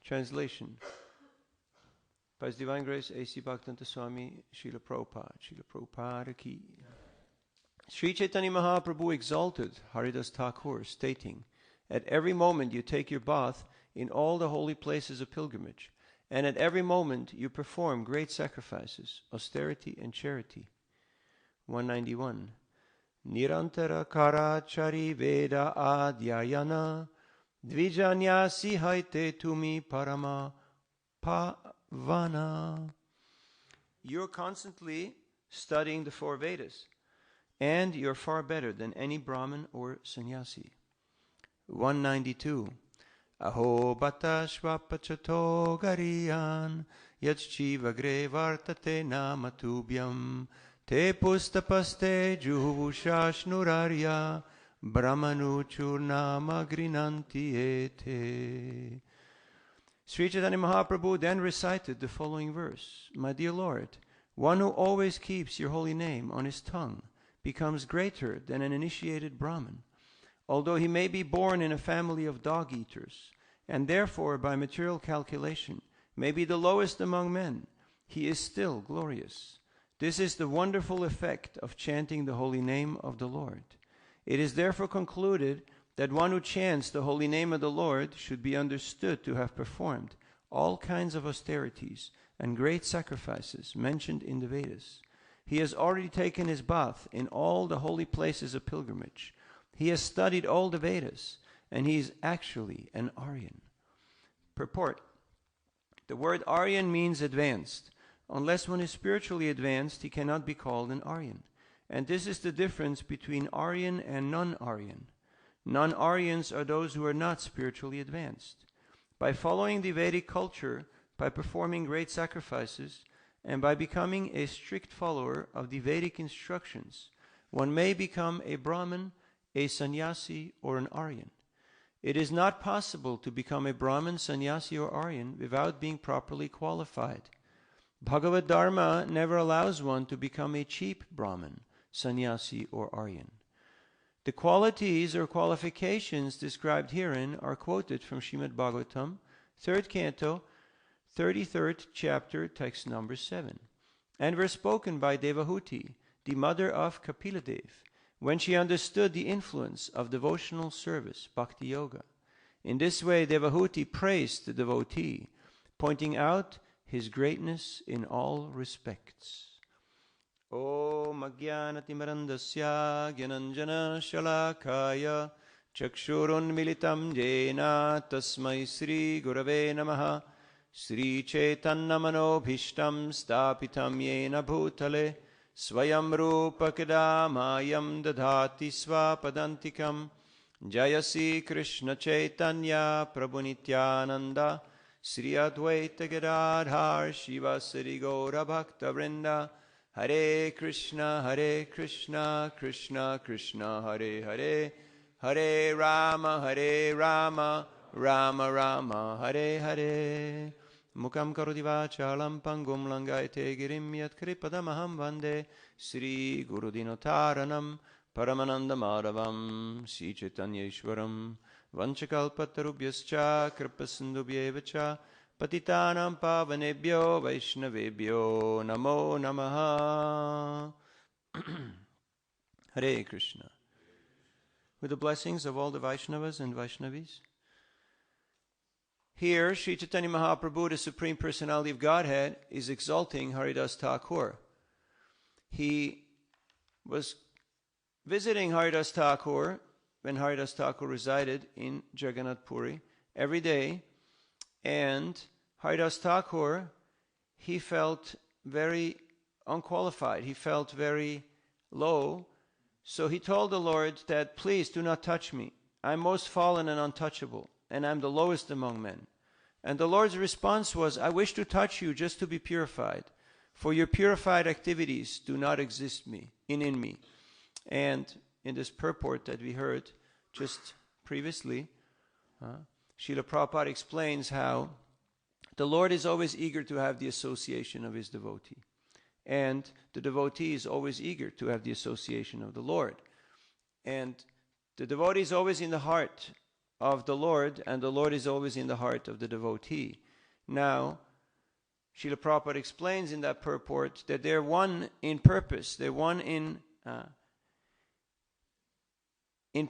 Translation. By His Divine Grace, A.C. Bhaktivedanta Swami, Srila Prabhupada ki. Sri Chaitanya Mahaprabhu exalted Haridas Thakur, stating, "At every moment you take your bath in all the holy places of pilgrimage, and at every moment you perform great sacrifices, austerity and charity." 191. Nirantara karachari veda adhyayana dvijanyasi haite tumi parama pavana. You're constantly studying the four Vedas, and you're far better than any Brahmin or sannyasi. 192. Aho batashvapachato gariyan yachchivagre vartate namatubhyam te pustapaste juhuvushashnurarya brahmanuchurnama grinanti ete. Sri Chaitanya Mahaprabhu then recited the following verse. My dear Lord, one who always keeps your holy name on his tongue becomes greater than an initiated Brahmin. Although he may be born in a family of dog-eaters, and therefore by material calculation may be the lowest among men, he is still glorious. This is the wonderful effect of chanting the holy name of the Lord. It is therefore concluded that one who chants the holy name of the Lord should be understood to have performed all kinds of austerities and great sacrifices mentioned in the Vedas. He has already taken his bath in all the holy places of pilgrimage. He has studied all the Vedas, and he is actually an Aryan. Purport. The word Aryan means advanced. Unless one is spiritually advanced, he cannot be called an Aryan. And this is the difference between Aryan and non-Aryan. Non-Aryans are those who are not spiritually advanced. By following the Vedic culture, by performing great sacrifices, and by becoming a strict follower of the Vedic instructions, one may become a Brahmin, a sannyasi, or an Aryan. It is not possible to become a Brahmin, sannyasi, or Aryan without being properly qualified. Bhagavad Dharma never allows one to become a cheap Brahmin, sannyasi, or Aryan. The qualities or qualifications described herein are quoted from Srimad Bhagavatam, 3rd Canto, 33rd chapter, text number 7, and were spoken by Devahuti, the mother of Kapiladev, when she understood the influence of devotional service, bhakti yoga. In this way, Devahuti praised the devotee, pointing out his greatness in all respects. Om Ajnanatimarandasya Gyananjana Shalakaya Chakshurun Militam Jena Tasmai Sri Gurave Namaha Sri Chaitanya Manobhishtam Stapitam Yena Bhutale Swayam Rupa Kadamayam Dadhati Swapadantikam Jayasi Krishna Chaitanya Prabhu Nityananda Sri Advaita Gadadhar Shiva Sri Gaura Bhakta Vrinda Hare Krishna, Krishna Krishna, Hare Hare, Hare Rama, Rama Rama, Hare Hare. Mukam karoti vachalam pangum langayate girim yat kripadamaham vande Sri Guru Dinotaranam Paramananda Madhavam Sri Chaitanyeshwaram Vanchakalpatarubhyascha Kripasindubhyevacha Patitanam pavanebhyo Vaishnavebhyo Namo Namaha. Hare Krishna. With the blessings of all the Vaishnavas and Vaishnavis. Here, Sri Chaitanya Mahaprabhu, the Supreme Personality of Godhead, is exalting Haridas Thakur. He was visiting Haridas Thakur when Haridas Thakur resided in Jagannath Puri every day. And Haridas Thakur, he felt very unqualified. He felt very low. So he told the Lord that, please do not touch me. I'm most fallen and untouchable, and I'm the lowest among men. And the Lord's response was, I wish to touch you just to be purified, for your purified activities do not exist in me. And in this purport that we heard just previously, Srila Prabhupada explains how the Lord is always eager to have the association of his devotee. And the devotee is always eager to have the association of the Lord. And the devotee is always in the heart of the Lord, and the Lord is always in the heart of the devotee. Now, Srila Prabhupada explains in that purport that they're one in purpose. They're one in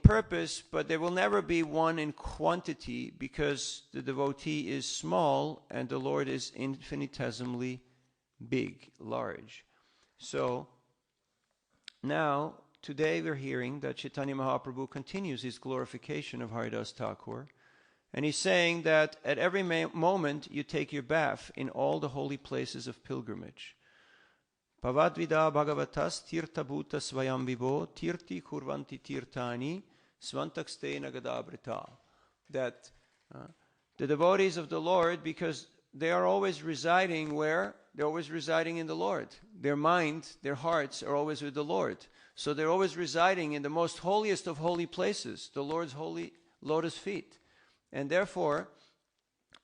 purpose, but they will never be one in quantity, because the devotee is small and the Lord is infinitesimally big, large. So now, today we're hearing that Chaitanya Mahaprabhu continues his glorification of Haridas Thakur, and he's saying that at every moment you take your bath in all the holy places of pilgrimage. Pavadvida bhagavatas tirtha bhuta svayam vibo tirti kurvanti tirtani svantakste nagadabrita. That the devotees of the Lord, because they are always residing where? They're always residing in the Lord. Their mind, their hearts are always with the Lord. So they're always residing in the most holiest of holy places, the Lord's holy lotus feet. And therefore,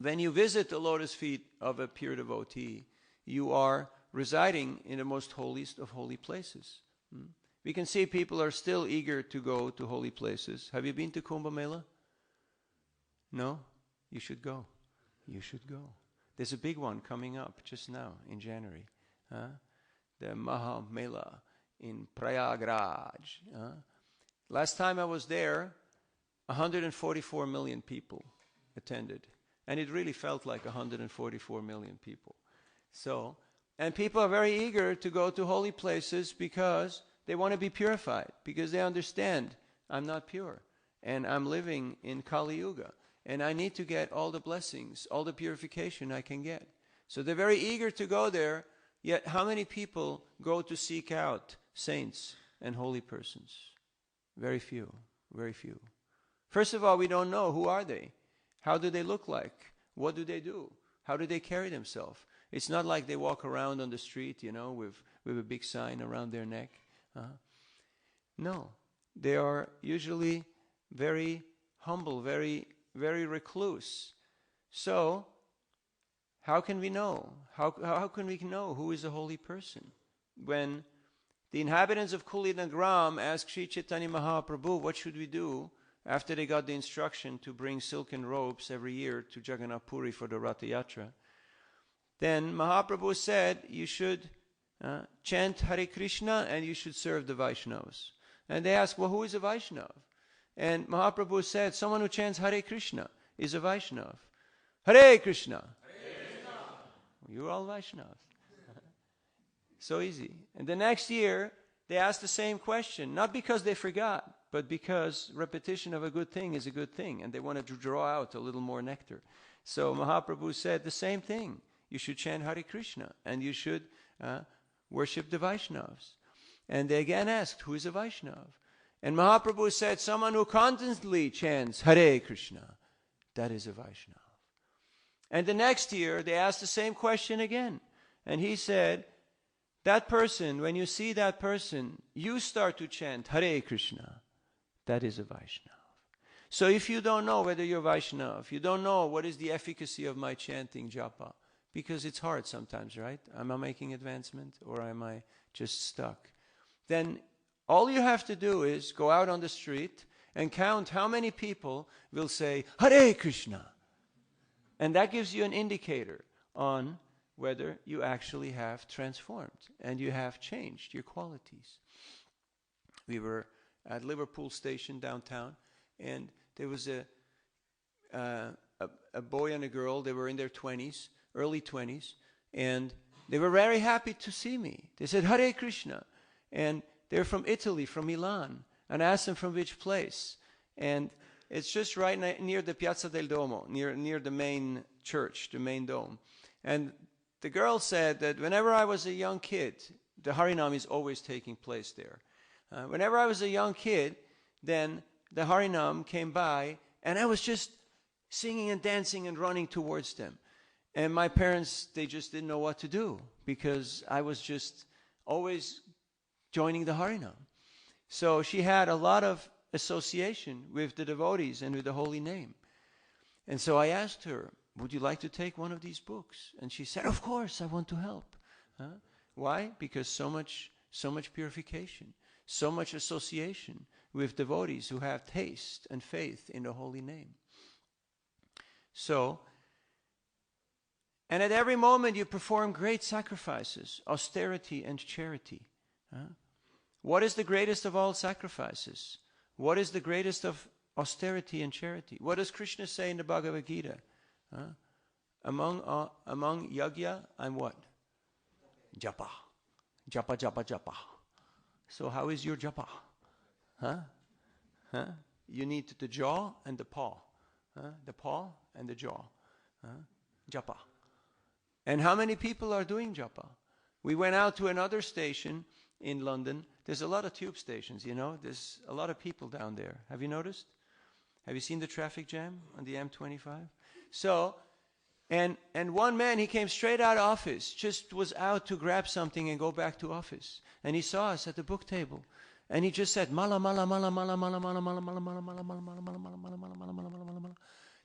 when you visit the lotus feet of a pure devotee, you are residing in the most holiest of holy places. We can see people are still eager to go to holy places. Have you been to Kumbh Mela? No? You should go. You should go. There's a big one coming up just now in January. The Maha Mela in Prayagraj. Last time I was there, 144 million people attended. And it really felt like 144 million people. So, and people are very eager to go to holy places because they want to be purified, because they understand I'm not pure and I'm living in Kali Yuga and I need to get all the blessings, all the purification I can get. So they're very eager to go there, yet how many people go to seek out saints and holy persons? Very few, very few. First of all, we don't know who are they. How do they look like? What do they do? How do they carry themselves? It's not like they walk around on the street, with a big sign around their neck. No, they are usually very humble, very, very recluse. So, how can we know? How can we know who is a holy person? When the inhabitants of Kuli Nagram asked Sri Chaitanya Mahaprabhu, what should we do after they got the instruction to bring silken robes every year to Jagannath Puri for the Ratha Yatra? Then Mahaprabhu said, you should chant Hare Krishna and you should serve the Vaishnavas. And they asked, well, who is a Vaishnava? And Mahaprabhu said, someone who chants Hare Krishna is a Vaishnava. Hare Krishna. Hare Krishna. You're all Vaishnavas. So easy. And the next year, they asked the same question, not because they forgot, but because repetition of a good thing is a good thing, and they wanted to draw out a little more nectar. So Mahaprabhu said the same thing. You should chant Hare Krishna, and you should worship the Vaishnavas. And they again asked, who is a Vaishnava? And Mahaprabhu said, someone who constantly chants Hare Krishna, that is a Vaishnava. And the next year, they asked the same question again. And he said, that person, when you see that person, you start to chant Hare Krishna, that is a Vaishnava. So if you don't know whether you're Vaishnava, if you don't know what is the efficacy of my chanting japa, because it's hard sometimes, right? Am I making advancement or am I just stuck? Then all you have to do is go out on the street and count how many people will say, Hare Krishna. And that gives you an indicator on whether you actually have transformed and you have changed your qualities. We were at Liverpool Station downtown, and there was a boy and a girl. They were in their 20s, early 20s, and they were very happy to see me. They said, Hare Krishna. And they're from Italy, from Milan. And I asked them from which place. And it's just right near the Piazza del Duomo, near the main church, the main dome. And the girl said that whenever I was a young kid, the Harinam is always taking place there. Whenever I was a young kid, then the Harinam came by, and I was just singing and dancing and running towards them. And my parents, they just didn't know what to do, because I was just always joining the Harinam. So she had a lot of association with the devotees and with the holy name. And so I asked her, would you like to take one of these books? And she said, of course, I want to help. Why? Because so much purification, so much association with devotees who have taste and faith in the holy name. So, and at every moment you perform great sacrifices, austerity and charity. What is the greatest of all sacrifices? What is the greatest of austerity and charity? What does Krishna say in the Bhagavad Gita? Among yajna, I'm what? Japa. Japa, japa, japa. So how is your japa? You need the jaw and the paw. The paw and the jaw. Japa. And how many people are doing japa? We went out to another station in London. There's a lot of tube stations, you know. There's a lot of people down there. Have you noticed? Have you seen the traffic jam on the M25? So, and one man, he came straight out of office, just was out to grab something and go back to office. And he saw us at the book table. And he just said, mala, mala, mala, mala, mala, mala, mala, mala, mala, mala, mala, mala, mala, mala, mala, mala, mala, mala, mala.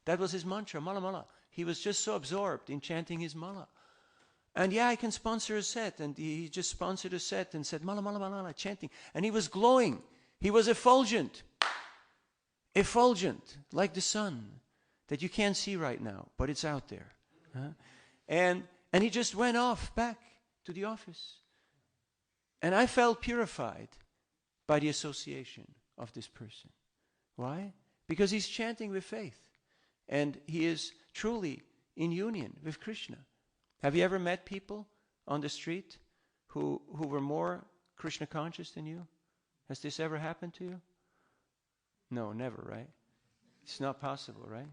That was his mantra, mala, mala. He was just so absorbed in chanting his mala. And yeah, I can sponsor a set. And he just sponsored a set and said, mala, mala, mala, mala, chanting. And he was glowing. He was effulgent. Effulgent, like the sun, that you can't see right now, but it's out there. And he just went off back to the office. And I felt purified by the association of this person. Why? Because he's chanting with faith. And he is truly in union with Krishna. Have you ever met people on the street who were more Krishna conscious than you? Has this ever happened to you? No, never, right? It's not possible, right?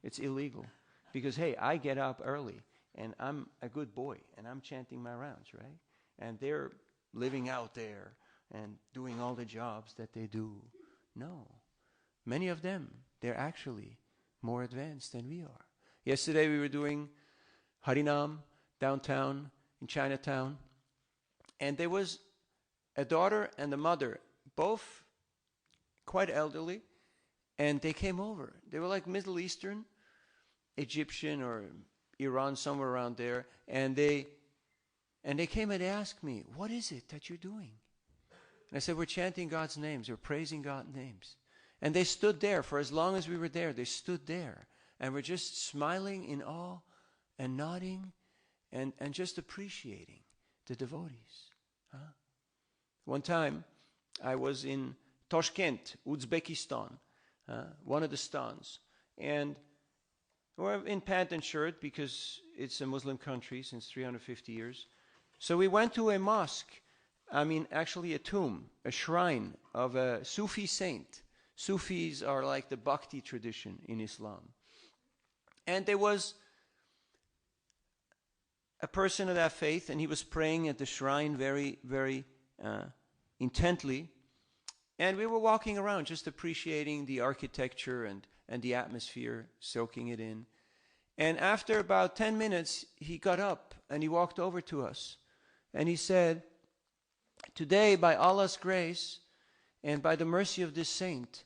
It's illegal. Because, hey, I get up early, and I'm a good boy, and I'm chanting my rounds, right? And they're living out there and doing all the jobs that they do. No. Many of them, they're actually more advanced than we are. Yesterday we were doing Harinam downtown in Chinatown, and there was a daughter and a mother, both quite elderly, and they came over. They were like Middle Eastern, Egyptian or Iran, somewhere around there, and they came and they asked me, what is it that you're doing? And I said, we're chanting God's names, we're praising God's names. And they stood there for as long as we were there. They stood there and were just smiling in awe and nodding and just appreciating the devotees. One time I was in Tashkent, Uzbekistan, one of the stans, and we're in pant and shirt because it's a Muslim country since 350 years. So we went to a mosque, actually a tomb, a shrine of a Sufi saint. Sufis are like the Bhakti tradition in Islam. And there was a person of that faith, and he was praying at the shrine very, very intently. And we were walking around just appreciating the architecture and the atmosphere, soaking it in. And after about 10 minutes, he got up and he walked over to us. And he said, today, by Allah's grace and by the mercy of this saint,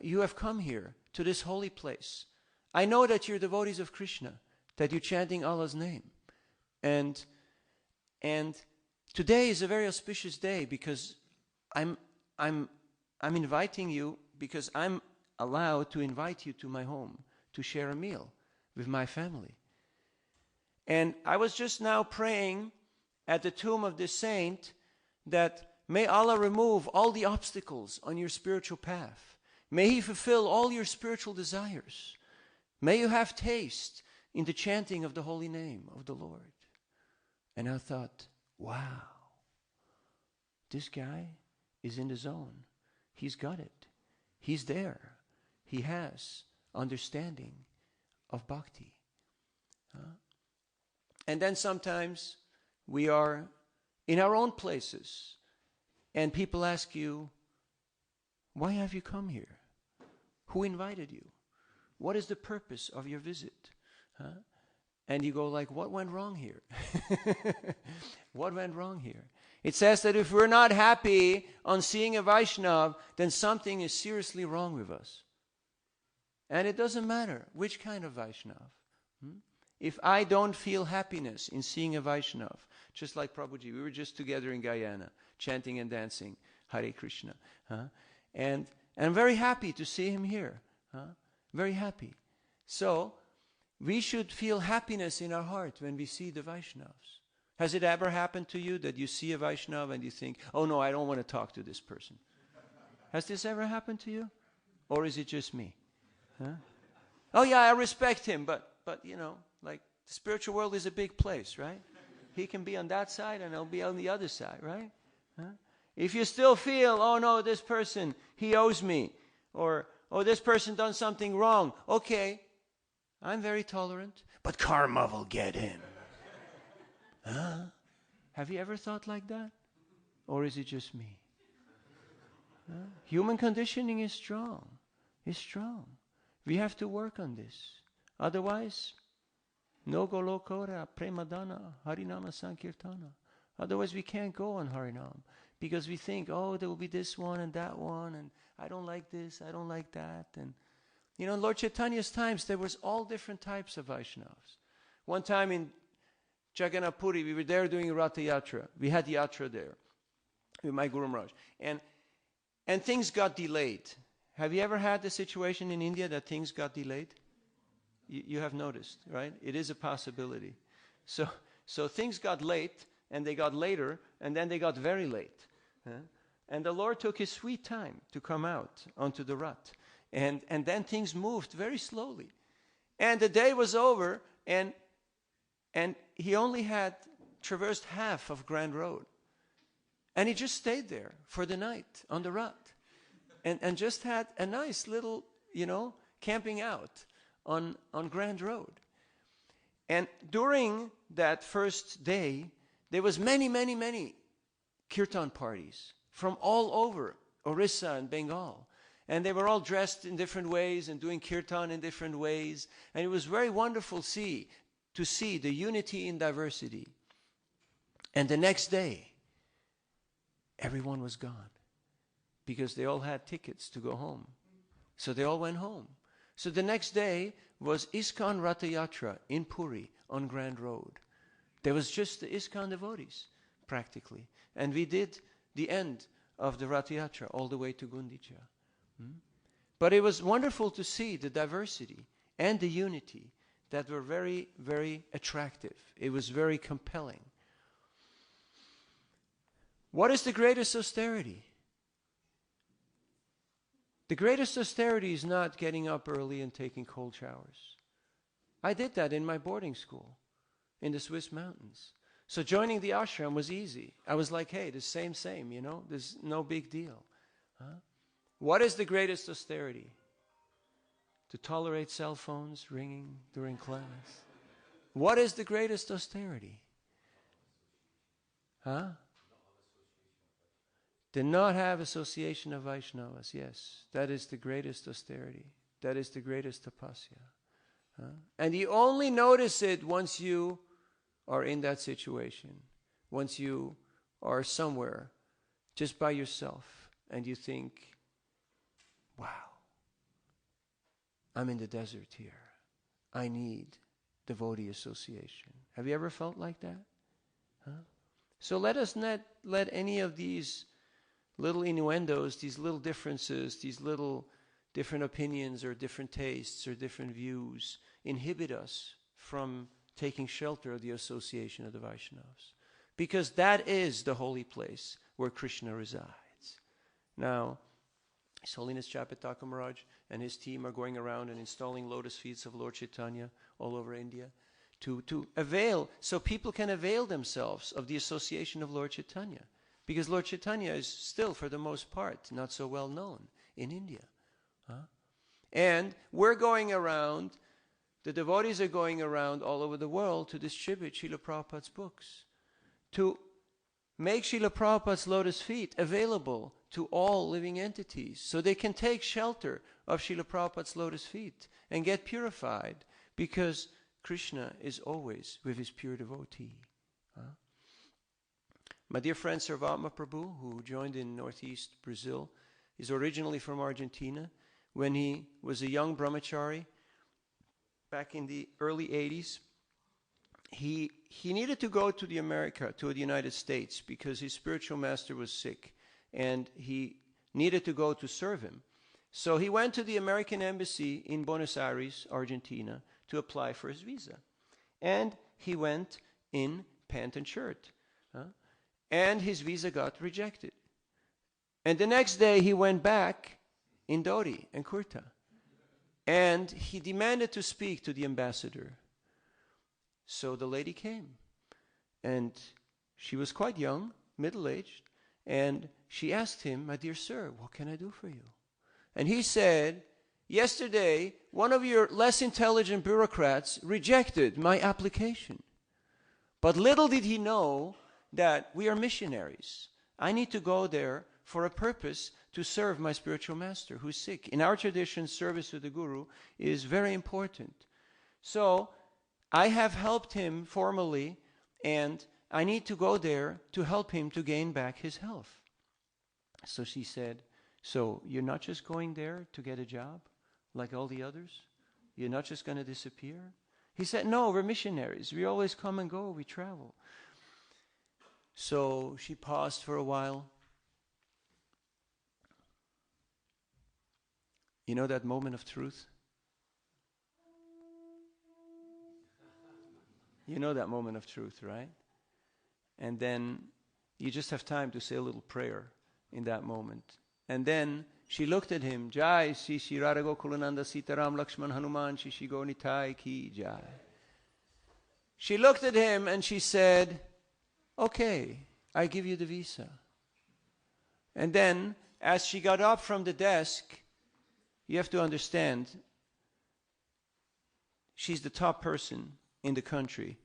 you have come here to this holy place. I know that you're devotees of Krishna, that you're chanting Allah's name. And today is a very auspicious day because I'm inviting you because I'm allowed to invite you to my home to share a meal with my family. And I was just now praying at the tomb of this saint that may Allah remove all the obstacles on your spiritual path. May He fulfill all your spiritual desires. May you have taste in the chanting of the holy name of the Lord. And I thought, wow, this guy is in the zone. He's got it. He's there. He has understanding of bhakti. And then sometimes we are in our own places and people ask you, why have you come here? Who invited you? What is the purpose of your visit? And you go like, what went wrong here? What went wrong here? It says that if we're not happy on seeing a Vaishnav, then something is seriously wrong with us. And it doesn't matter which kind of Vaishnav. If I don't feel happiness in seeing a Vaishnav, just like Prabhuji, we were just together in Guyana, chanting and dancing Hare Krishna. And I'm very happy to see him here. Very happy. So, we should feel happiness in our heart when we see the Vaishnavas. Has it ever happened to you that you see a Vaishnava and you think, oh no, I don't want to talk to this person? Has this ever happened to you? Or is it just me? Oh yeah, I respect him, but you know, like the spiritual world is a big place, right? He can be on that side and I'll be on the other side, right? If you still feel, oh no, this person, he owes me, or oh, this person done something wrong, okay, I'm very tolerant, but karma will get him. Have you ever thought like that? Or is it just me? Human conditioning is strong. It's strong. We have to work on this. Otherwise, no golokora, premadana, harinama sankirtana. Otherwise, we can't go on Harinam. Because we think, oh, there will be this one and that one, and I don't like this, I don't like that. And, you know, in Lord Chaitanya's times, there was all different types of Vaishnavas. One time in Jagannath Puri, we were there doing Ratha Yatra. We had Yatra there with my Guru Maharaj. And things got delayed. Have you ever had the situation in India that things got delayed? You have noticed, right? It is a possibility. So things got late, and they got later, and then they got very late. And the Lord took his sweet time to come out onto the Rath. And then things moved very slowly. And the day was over, and he only had traversed half of Grand Road. And he just stayed there for the night on the Rath. And just had a nice little, you know, camping out on Grand Road. And during that first day, there was many kirtan parties from all over Orissa and Bengal. And they were all dressed in different ways and doing kirtan in different ways. And it was very wonderful to see the unity in diversity. And the next day, everyone was gone because they all had tickets to go home. So they all went home. So the next day was ISKCON Ratha Yatra in Puri on Grand Road. There was just the ISKCON devotees, practically. And we did the end of the Ratha Yatra all the way to Gundicha. But it was wonderful to see the diversity and the unity that were very, very attractive. It was very compelling. What is the greatest austerity? The greatest austerity is not getting up early and taking cold showers. I did that in my boarding school in the Swiss mountains. So joining the ashram was easy. I was like, hey, the same, you know, there's no big deal. What is the greatest austerity? To tolerate cell phones ringing during class. What is the greatest austerity? To not have association of Vaishnavas, yes. That is the greatest austerity. That is the greatest tapasya. And you only notice it once you are in that situation. Once you are somewhere just by yourself and you think, wow, I'm in the desert here. I need devotee association. Have you ever felt like that? So let us not let any of these little innuendos, these little differences, these little different opinions or different tastes or different views inhibit us from taking shelter of the association of the Vaishnavas. Because that is the holy place where Krishna resides. Now, His Holiness Chapataka Maharaj and his team are going around and installing lotus feet of Lord Chaitanya all over India to avail, so people can avail themselves of the association of Lord Chaitanya. Because Lord Chaitanya is still, for the most part, not so well known in India. And we're going around, the devotees are going around all over the world to distribute Srila Prabhupada's books, to make Srila Prabhupada's lotus feet available to all living entities, so they can take shelter of Srila Prabhupada's lotus feet and get purified, because Krishna is always with his pure devotee. My dear friend Sarvatma Prabhu, who joined in northeast Brazil, is originally from Argentina. When he was a young brahmachari, back in the early 80s, he needed to go to the United States, because his spiritual master was sick. And he needed to go to serve him. So he went to the American embassy in Buenos Aires, Argentina, to apply for his visa. And he went in pant and shirt. And his visa got rejected. And the next day he went back in dhoti and kurta. And he demanded to speak to the ambassador. So the lady came. And she was quite young, middle-aged. And she asked him, "My dear sir, what can I do for you?" And he said, "Yesterday, one of your less intelligent bureaucrats rejected my application. But little did he know that we are missionaries. I need to go there for a purpose to serve my spiritual master who's sick." In our tradition, service to the Guru is very important. So I have helped him formally, and I need to go there to help him to gain back his health. So she said, "So you're not just going there to get a job like all the others? You're not just going to disappear?" He said, "No, we're missionaries. We always come and go. We travel." So she paused for a while. You know that moment of truth? You know that moment of truth, right? And then you just have time to say a little prayer in that moment. And then she looked at him. Jai Shri Shri Radha Gokulananda Sitaram Lakshman Hanuman Shishi Gonitai Ki Jai. She looked at him and she said, "Okay, I give you the visa." And then as she got up from the desk, you have to understand, she's the top person in the country.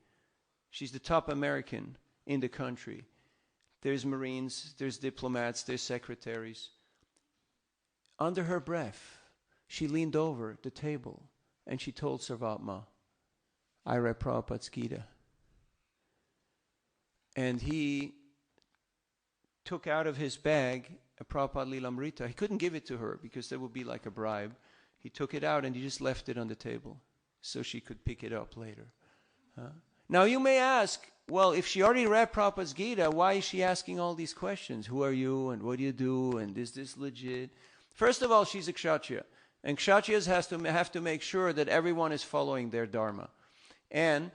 She's the top American in the country. There's Marines, there's diplomats, there's secretaries. Under her breath, she leaned over the table and she told Sarvatma, "I read Prabhupada's Gita." And he took out of his bag a Prabhupada Lilamrita. He couldn't give it to her because that would be like a bribe. He took it out and he just left it on the table so she could pick it up later. Now you may ask, well, if she already read Prabhupada's Gita, why is she asking all these questions? Who are you and what do you do and is this legit? First of all, she's a Kshatriya. And Kshatriyas have to make sure that everyone is following their dharma. And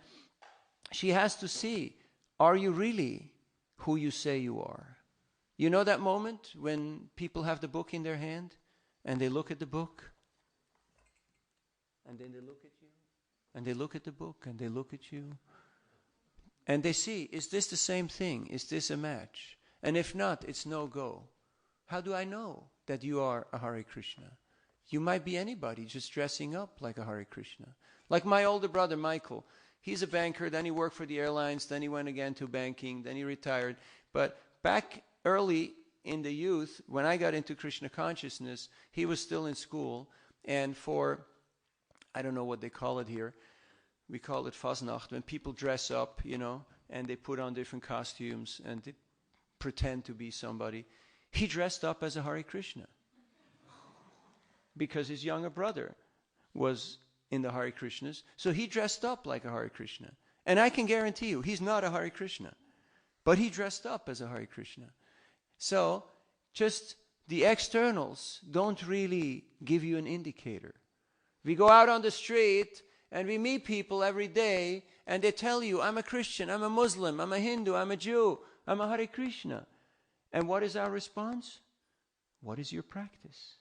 she has to see, are you really who you say you are? You know that moment when people have the book in their hand and they look at the book and then they look at you and they look at the book and they look at you and they see, is this the same thing? Is this a match? And if not, it's no go. How do I know that you are a Hare Krishna? You might be anybody just dressing up like a Hare Krishna. Like my older brother Michael. He's a banker, then he worked for the airlines, then he went again to banking, then he retired. But back early in the youth, when I got into Krishna consciousness, he was still in school. And for, I don't know what they call it here, we call it Fasnacht, when people dress up, you know, and they put on different costumes and they pretend to be somebody. He dressed up as a Hare Krishna because his younger brother was in the Hare Krishnas. So he dressed up like a Hare Krishna. And I can guarantee you, he's not a Hare Krishna. But he dressed up as a Hare Krishna. So just the externals don't really give you an indicator. We go out on the street and we meet people every day and they tell you, I'm a Christian, I'm a Muslim, I'm a Hindu, I'm a Jew, I'm a Hare Krishna. And what is our response? What is your practice?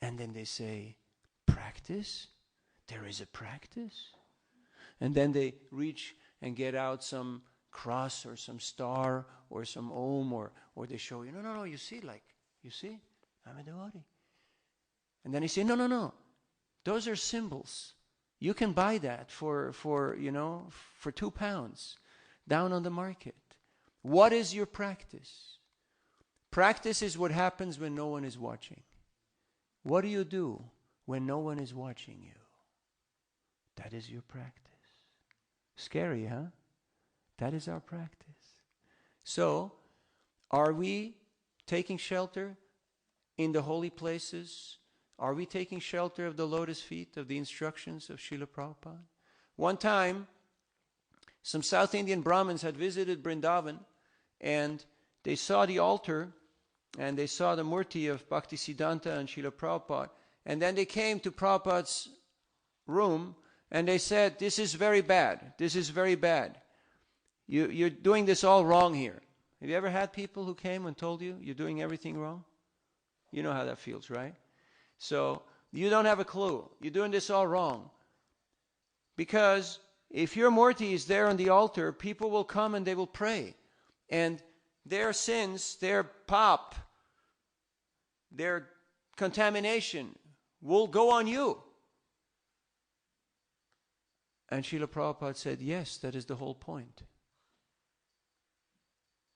And then they say, practice? There is a practice? And then they reach and get out some cross or some star or some om or they show you, no, you see, I'm a devotee. And then they say, no, those are symbols. You can buy that for £2 down on the market. What is your practice? Practice is what happens when no one is watching. What do you do when no one is watching you? That is your practice. Scary, huh? That is our practice. So, are we taking shelter in the holy places? Are we taking shelter of the lotus feet, of the instructions of Srila Prabhupada? One time, some South Indian Brahmins had visited Vrindavan and they saw the altar and they saw the murti of Bhaktisiddhanta and Srila Prabhupada. And then they came to Prabhupada's room, and they said, this is very bad. This is very bad. You're doing this all wrong here. Have you ever had people who came and told you you're doing everything wrong? You know how that feels, right? So you don't have a clue. You're doing this all wrong. Because if your murti is there on the altar, people will come and they will pray. And their sins, their pap, their contamination will go on you. And Srila Prabhupada said, yes, that is the whole point.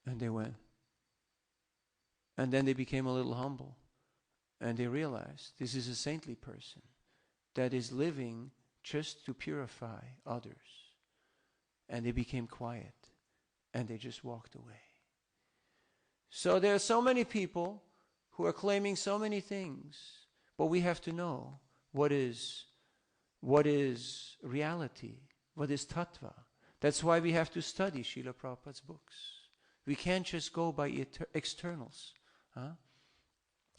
And they went. And then they became a little humble. And they realized this is a saintly person that is living just to purify others. And they became quiet. And they just walked away. So there are so many people who are claiming so many things. But we have to know what is reality, what is tattva. That's why we have to study Srila Prabhupada's books. We can't just go by externals.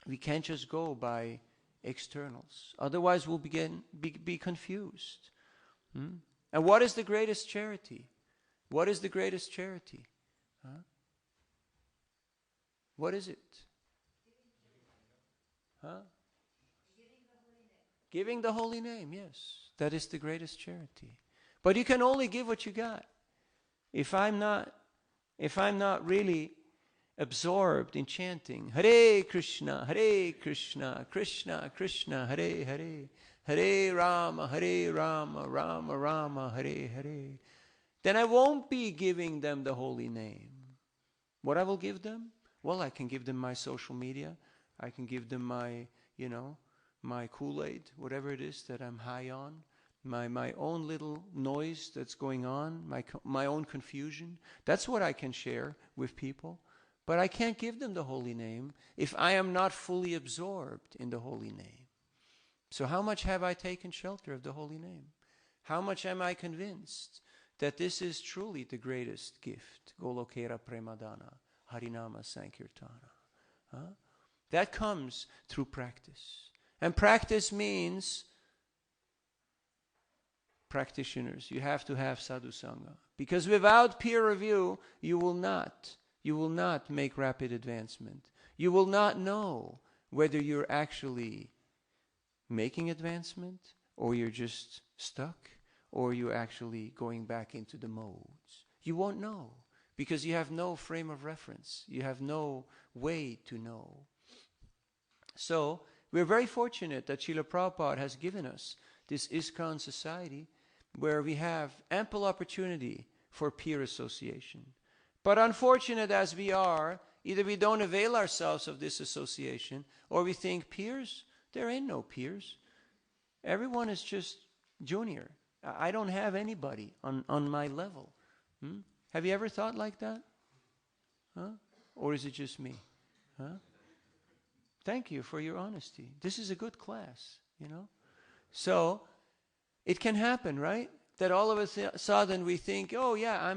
We can't just go by externals. Otherwise we'll be confused. And what is the greatest charity? What is the greatest charity? What is it? Giving the holy name, yes. That is the greatest charity. But you can only give what you got. If I'm not really absorbed in chanting Hare Krishna, Krishna Krishna, Hare Hare, Hare Rama, Rama Rama, Hare Hare, then I won't be giving them the holy name. What I will give them? Well, I can give them my social media. I can give them my, my Kool-Aid, whatever it is that I'm high on, my own little noise that's going on, my own confusion. That's what I can share with people. But I can't give them the holy name if I am not fully absorbed in the holy name. So how much have I taken shelter of the holy name? How much am I convinced that this is truly the greatest gift? Golokera Premadana, Harinama Sankirtana. That comes through practice. And practice means practitioners. You have to have sadhu sangha. Because without peer review, you will not make rapid advancement. You will not know whether you're actually making advancement, or you're just stuck, or you're actually going back into the modes. You won't know, because you have no frame of reference. You have no way to know. So, we're very fortunate that Srila Prabhupada has given us this ISKCON society where we have ample opportunity for peer association. But unfortunate as we are, either we don't avail ourselves of this association, or we think peers, there ain't no peers. Everyone is just junior. I don't have anybody on my level. Have you ever thought like that? Or is it just me? Thank you for your honesty. This is a good class, So, it can happen, right? That all of a sudden we think, oh yeah,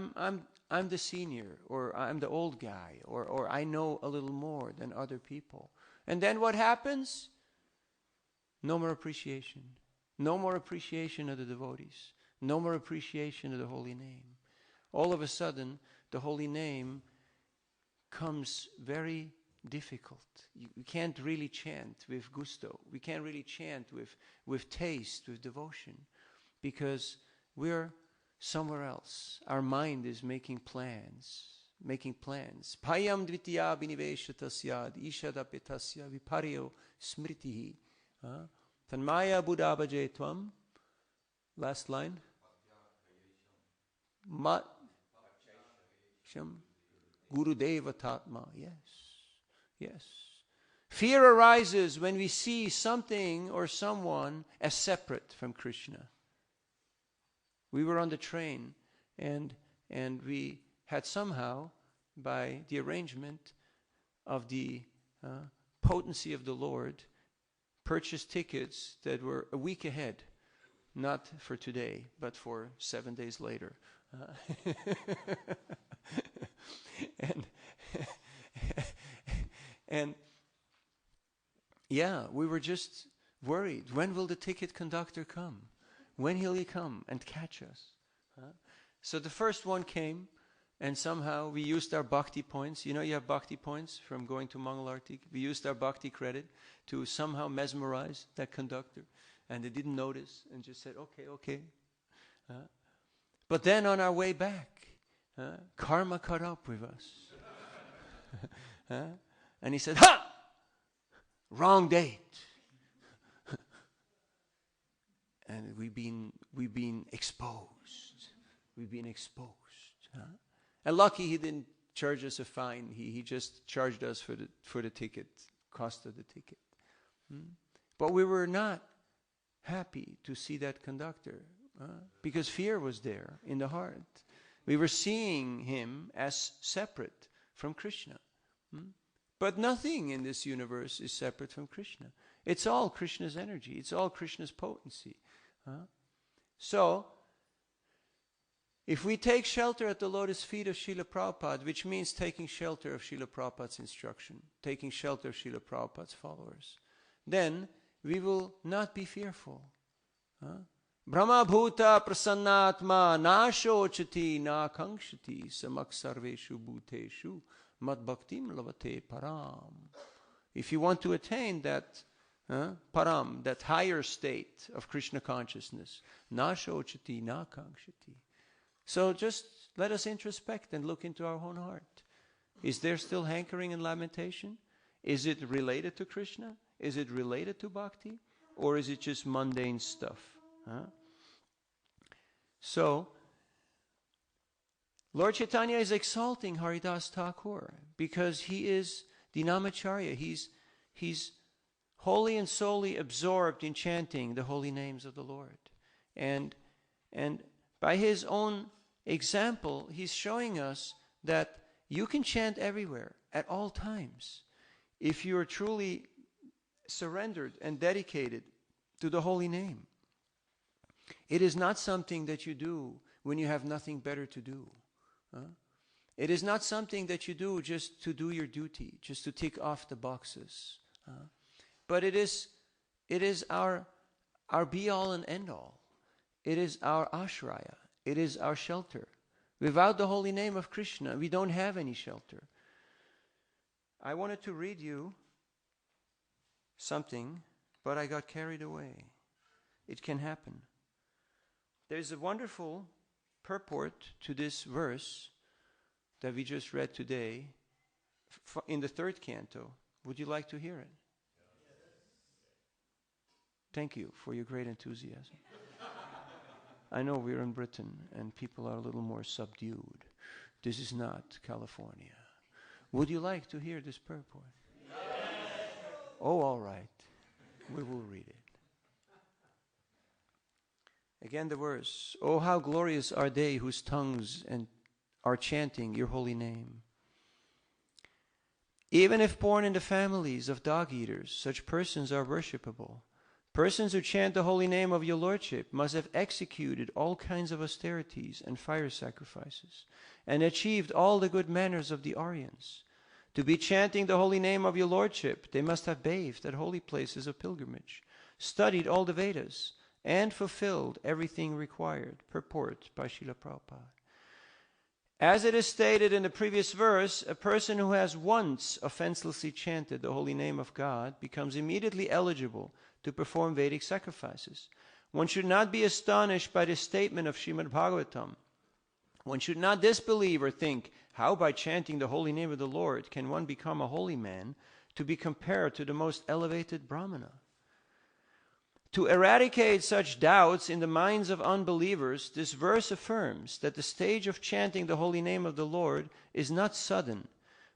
I'm the senior, or I'm the old guy, or I know a little more than other people. And then what happens? No more appreciation. No more appreciation of the devotees. No more appreciation of the holy name. All of a sudden, the holy name comes very difficult. You can't really chant with gusto. We can't really chant with taste, with devotion, because we're somewhere else. Our mind is making plans. Payam dvitiya biniveshatasyad ishadapetasya viparyo smritihi. Tanmaya buddhabhaje tvam. Last line. Mat Gurudeva tatma. Yes. Fear arises when we see something or someone as separate from Krishna. We were on the train, and we had somehow, by the arrangement of the potency of the Lord, purchased tickets that were a week ahead, not for today, but for 7 days later. And yeah, we were just worried. When will the ticket conductor come? When will he come and catch us? Huh? So the first one came, and somehow we used our bhakti points. You know, you have bhakti points from going to Mangalarti. We used our bhakti credit to somehow mesmerize that conductor. And they didn't notice and just said, okay. But then on our way back, karma caught up with us. And he said, "Ha! Wrong date." And we've been exposed. We've been exposed. And lucky he didn't charge us a fine. He just charged us for the ticket, cost of the ticket. But we were not happy to see that conductor because fear was there in the heart. We were seeing him as separate from Krishna. But nothing in this universe is separate from Krishna. It's all Krishna's energy. It's all Krishna's potency. So, if we take shelter at the lotus feet of Srila Prabhupada, which means taking shelter of Srila Prabhupada's instruction, taking shelter of Srila Prabhupada's followers, then we will not be fearful. Brahma bhuta prasannatma na shochati na kankshati samak sarveshu bhuteshu mad bhaktim lavate param. If you want to attain that param, that higher state of Krishna consciousness, na shochati na kankshati. So just let us introspect and look into our own heart. Is there still hankering and lamentation? Is it related to Krishna? Is it related to bhakti? Or is it just mundane stuff? So, Lord Chaitanya is exalting Haridas Thakur because he is Dinamacharya. He's wholly and solely absorbed in chanting the holy names of the Lord. And by his own example, he's showing us that you can chant everywhere, at all times, if you are truly surrendered and dedicated to the holy name. It is not something that you do when you have nothing better to do. It is not something that you do just to do your duty, just to tick off the boxes. But it is our be-all and end-all. It is our ashraya. It is our shelter. Without the holy name of Krishna, we don't have any shelter. I wanted to read you something, but I got carried away. It can happen. There's a wonderful purport to this verse that we just read today in the 3rd canto. Would you like to hear it? Thank you for your great enthusiasm. I know we're in Britain and people are a little more subdued. This is not California. Would you like to hear this purport? Yes. Oh, all right. We will read it. Again, the verse. Oh, how glorious are they whose tongues are chanting your holy name. Even if born into families of dog-eaters, such persons are worshipable. Persons who chant the holy name of your Lordship must have executed all kinds of austerities and fire sacrifices, and achieved all the good manners of the Aryans. To be chanting the holy name of your Lordship, they must have bathed at holy places of pilgrimage, studied all the Vedas, and fulfilled everything required. Purport by Srila Prabhupada. As it is stated in the previous verse, a person who has once offenselessly chanted the holy name of God becomes immediately eligible to perform Vedic sacrifices. One should not be astonished by the statement of Srimad Bhagavatam. One should not disbelieve or think, how by chanting the holy name of the Lord can one become a holy man, to be compared to the most elevated Brahmana? To eradicate such doubts in the minds of unbelievers, this verse affirms that the stage of chanting the holy name of the Lord is not sudden,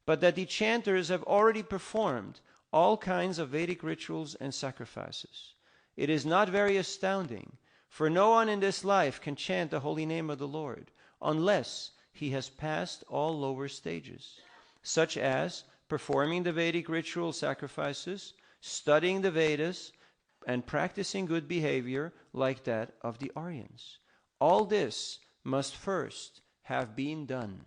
but that the chanters have already performed all kinds of Vedic rituals and sacrifices. It is not very astounding, for no one in this life can chant the holy name of the Lord unless he has passed all lower stages, such as performing the Vedic ritual sacrifices, studying the Vedas, and practicing good behavior like that of the Aryans. All this must first have been done.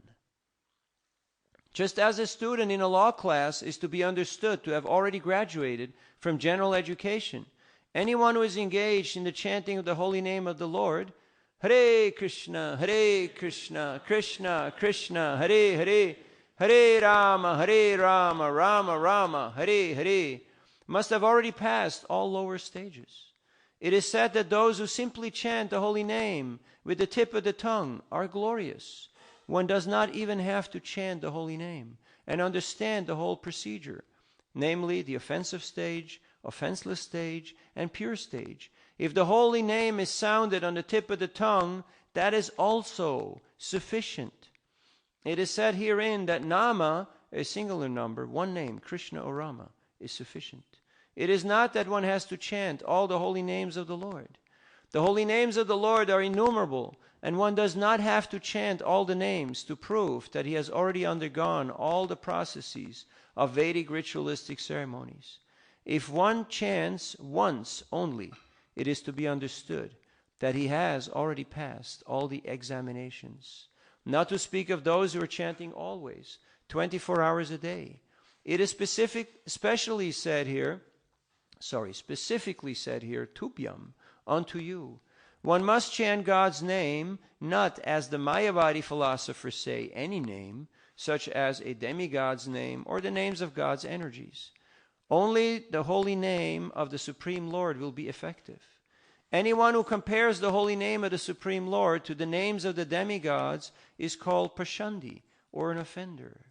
Just as a student in a law class is to be understood to have already graduated from general education, anyone who is engaged in the chanting of the holy name of the Lord, Hare Krishna, Krishna Krishna, Hare Hare, Hare Rama, Rama Rama, Hare Hare, must have already passed all lower stages. It is said that those who simply chant the holy name with the tip of the tongue are glorious. One does not even have to chant the holy name and understand the whole procedure, namely the offensive stage, offenseless stage, and pure stage. If the holy name is sounded on the tip of the tongue, that is also sufficient. It is said herein that Nama, a singular number, one name, Krishna or Rama, is sufficient. It is not that one has to chant all the holy names of the Lord. The holy names of the Lord are innumerable, and one does not have to chant all the names to prove that he has already undergone all the processes of Vedic ritualistic ceremonies. If one chants once only, it is to be understood that he has already passed all the examinations. Not to speak of those who are chanting always, 24 hours a day. It is specifically said here, Tubhyam, unto you. One must chant God's name, not as the Mayavadi philosophers say, any name, such as a demigod's name or the names of God's energies. Only the holy name of the Supreme Lord will be effective. Anyone who compares the holy name of the Supreme Lord to the names of the demigods is called Pashandi, or an offender.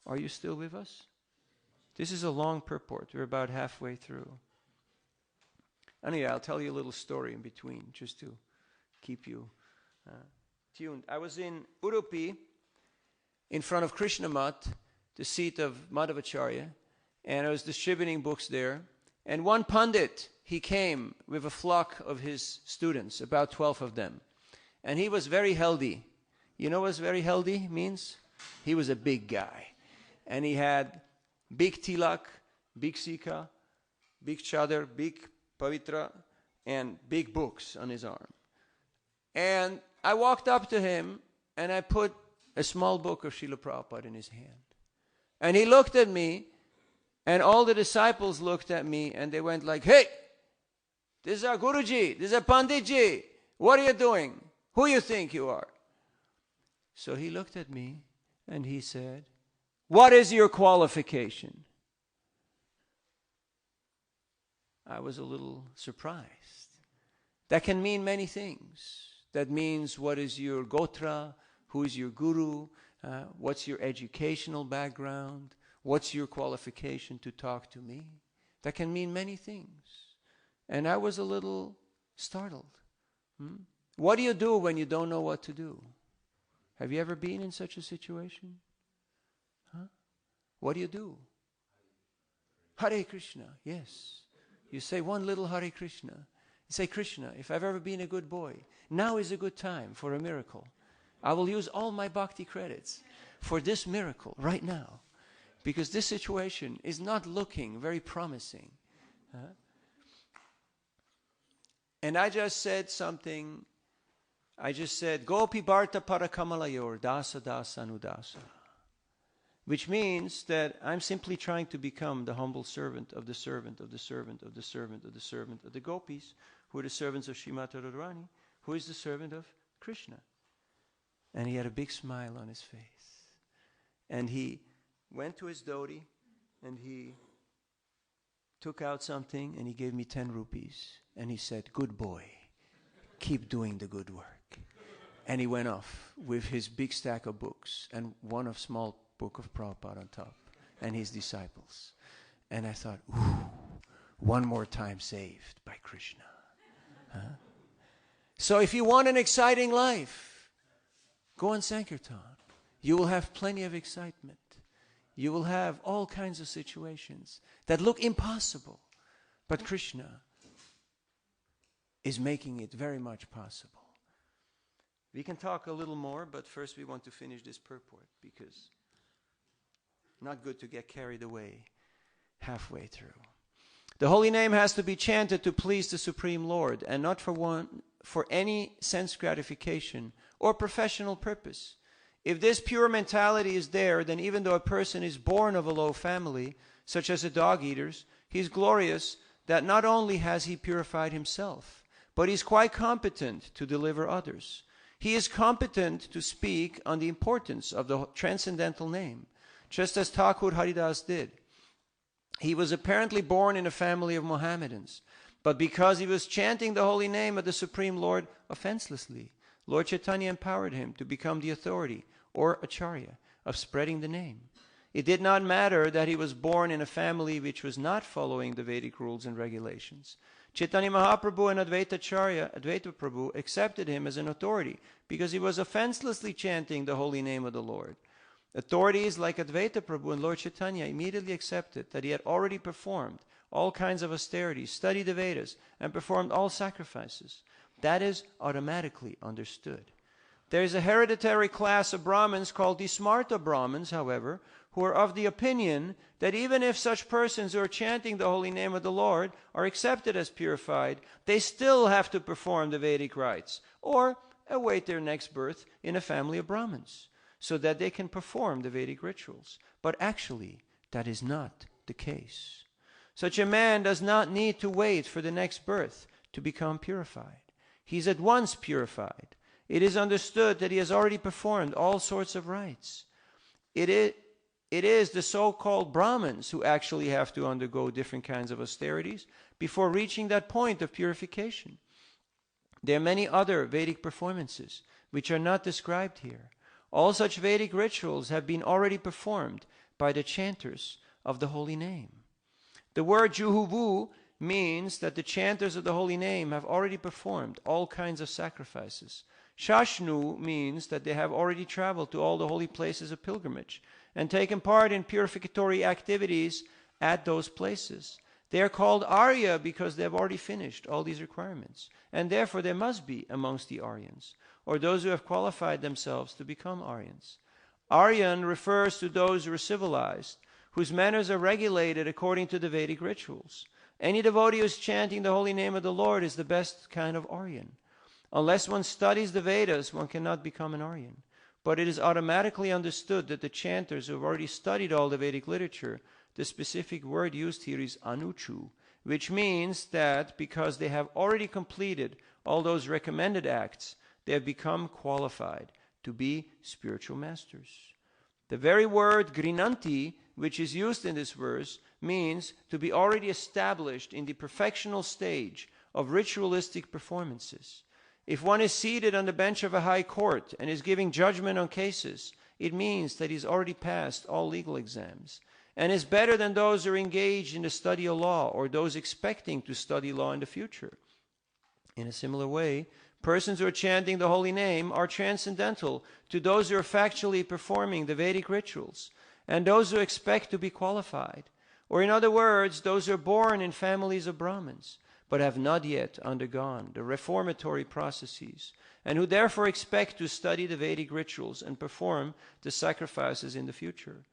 Are you still with us? This is a long purport. We're about halfway through. Anyway, I'll tell you a little story in between, just to keep you tuned. I was in Udupi, in front of Krishna Mat, the seat of Madhavacharya, and I was distributing books there. And one Pandit, he came with a flock of his students, about 12 of them. And he was very healthy. You know what very healthy means? He was a big guy. And he had big tilak, big sikha, big chadar, big pavitra, and big books on his arm. And I walked up to him, and I put a small book of Srila Prabhupada in his hand. And he looked at me, and all the disciples looked at me, and they went like, hey, this is our Guruji, this is our Panditji. What are you doing? Who you think you are? So he looked at me, and he said, what is your qualification? I was a little surprised. That can mean many things. That means, what is your gotra? Who is your guru? What's your educational background? What's your qualification to talk to me? That can mean many things. And I was a little startled. What do you do when you don't know what to do? Have you ever been in such a situation? What do you do? Hare Krishna, yes. You say one little Hare Krishna. You say, Krishna, if I've ever been a good boy, now is a good time for a miracle. I will use all my bhakti credits for this miracle right now, because this situation is not looking very promising. And I just said something. I just said, Gopi Bharta Parakamalayor Dasa Dasa Anudasa. Which means that I'm simply trying to become the humble servant of the servant of the servant of the servant of the servant of the gopis, who are the servants of Srimati Radharani, who is the servant of Krishna. And he had a big smile on his face. And he went to his dhoti, and he took out something, and he gave me 10 rupees. And he said, good boy, keep doing the good work. And he went off with his big stack of books and one of small book of Prabhupada on top, and his disciples. And I thought, ooh, one more time saved by Krishna. So if you want an exciting life, go on Sankirtan. You will have plenty of excitement. You will have all kinds of situations that look impossible, but Krishna is making it very much possible. We can talk a little more, but first we want to finish this purport, because not good to get carried away halfway through. The holy name has to be chanted to please the Supreme Lord, and not for any sense gratification or professional purpose. If this pure mentality is there, then even though a person is born of a low family, such as the dog eaters, he's glorious that not only has he purified himself, but he's quite competent to deliver others. He is competent to speak on the importance of the transcendental name, just as Thakur Haridas did. He was apparently born in a family of Mohammedans, but because he was chanting the holy name of the Supreme Lord offenselessly, Lord Chaitanya empowered him to become the authority, or acharya, of spreading the name. It did not matter that he was born in a family which was not following the Vedic rules and regulations. Chaitanya Mahaprabhu and Advaita Acharya, Advaita Prabhu, accepted him as an authority because he was offenselessly chanting the holy name of the Lord. Authorities like Advaita Prabhu and Lord Chaitanya immediately accepted that he had already performed all kinds of austerities, studied the Vedas, and performed all sacrifices. That is automatically understood. There is a hereditary class of Brahmins called the Smarta Brahmins, however, who are of the opinion that even if such persons who are chanting the holy name of the Lord are accepted as purified, they still have to perform the Vedic rites or await their next birth in a family of Brahmins so that they can perform the Vedic rituals. But actually, that is not the case. Such a man does not need to wait for the next birth to become purified. He's at once purified. It is understood that he has already performed all sorts of rites. It is the so-called Brahmins who actually have to undergo different kinds of austerities before reaching that point of purification. There are many other Vedic performances which are not described here. All such Vedic rituals have been already performed by the chanters of the holy name. The word Juhuvu means that the chanters of the holy name have already performed all kinds of sacrifices. Shashnu means that they have already traveled to all the holy places of pilgrimage and taken part in purificatory activities at those places. They are called Arya because they have already finished all these requirements, and therefore they must be amongst the Aryans, or those who have qualified themselves to become Aryans. Aryan refers to those who are civilized, whose manners are regulated according to the Vedic rituals. Any devotee who is chanting the holy name of the Lord is the best kind of Aryan. Unless one studies the Vedas, one cannot become an Aryan. But it is automatically understood that the chanters who have already studied all the Vedic literature, the specific word used here is anuchu, which means that because they have already completed all those recommended acts, they have become qualified to be spiritual masters. The very word grinanti, which is used in this verse, means to be already established in the perfectional stage of ritualistic performances. If one is seated on the bench of a high court and is giving judgment on cases, it means that he's already passed all legal exams and is better than those who are engaged in the study of law or those expecting to study law in the future. In a similar way, persons who are chanting the holy name are transcendental to those who are factually performing the Vedic rituals and those who expect to be qualified. Or in other words, those who are born in families of Brahmins but have not yet undergone the reformatory processes, and who therefore expect to study the Vedic rituals and perform the sacrifices in the future.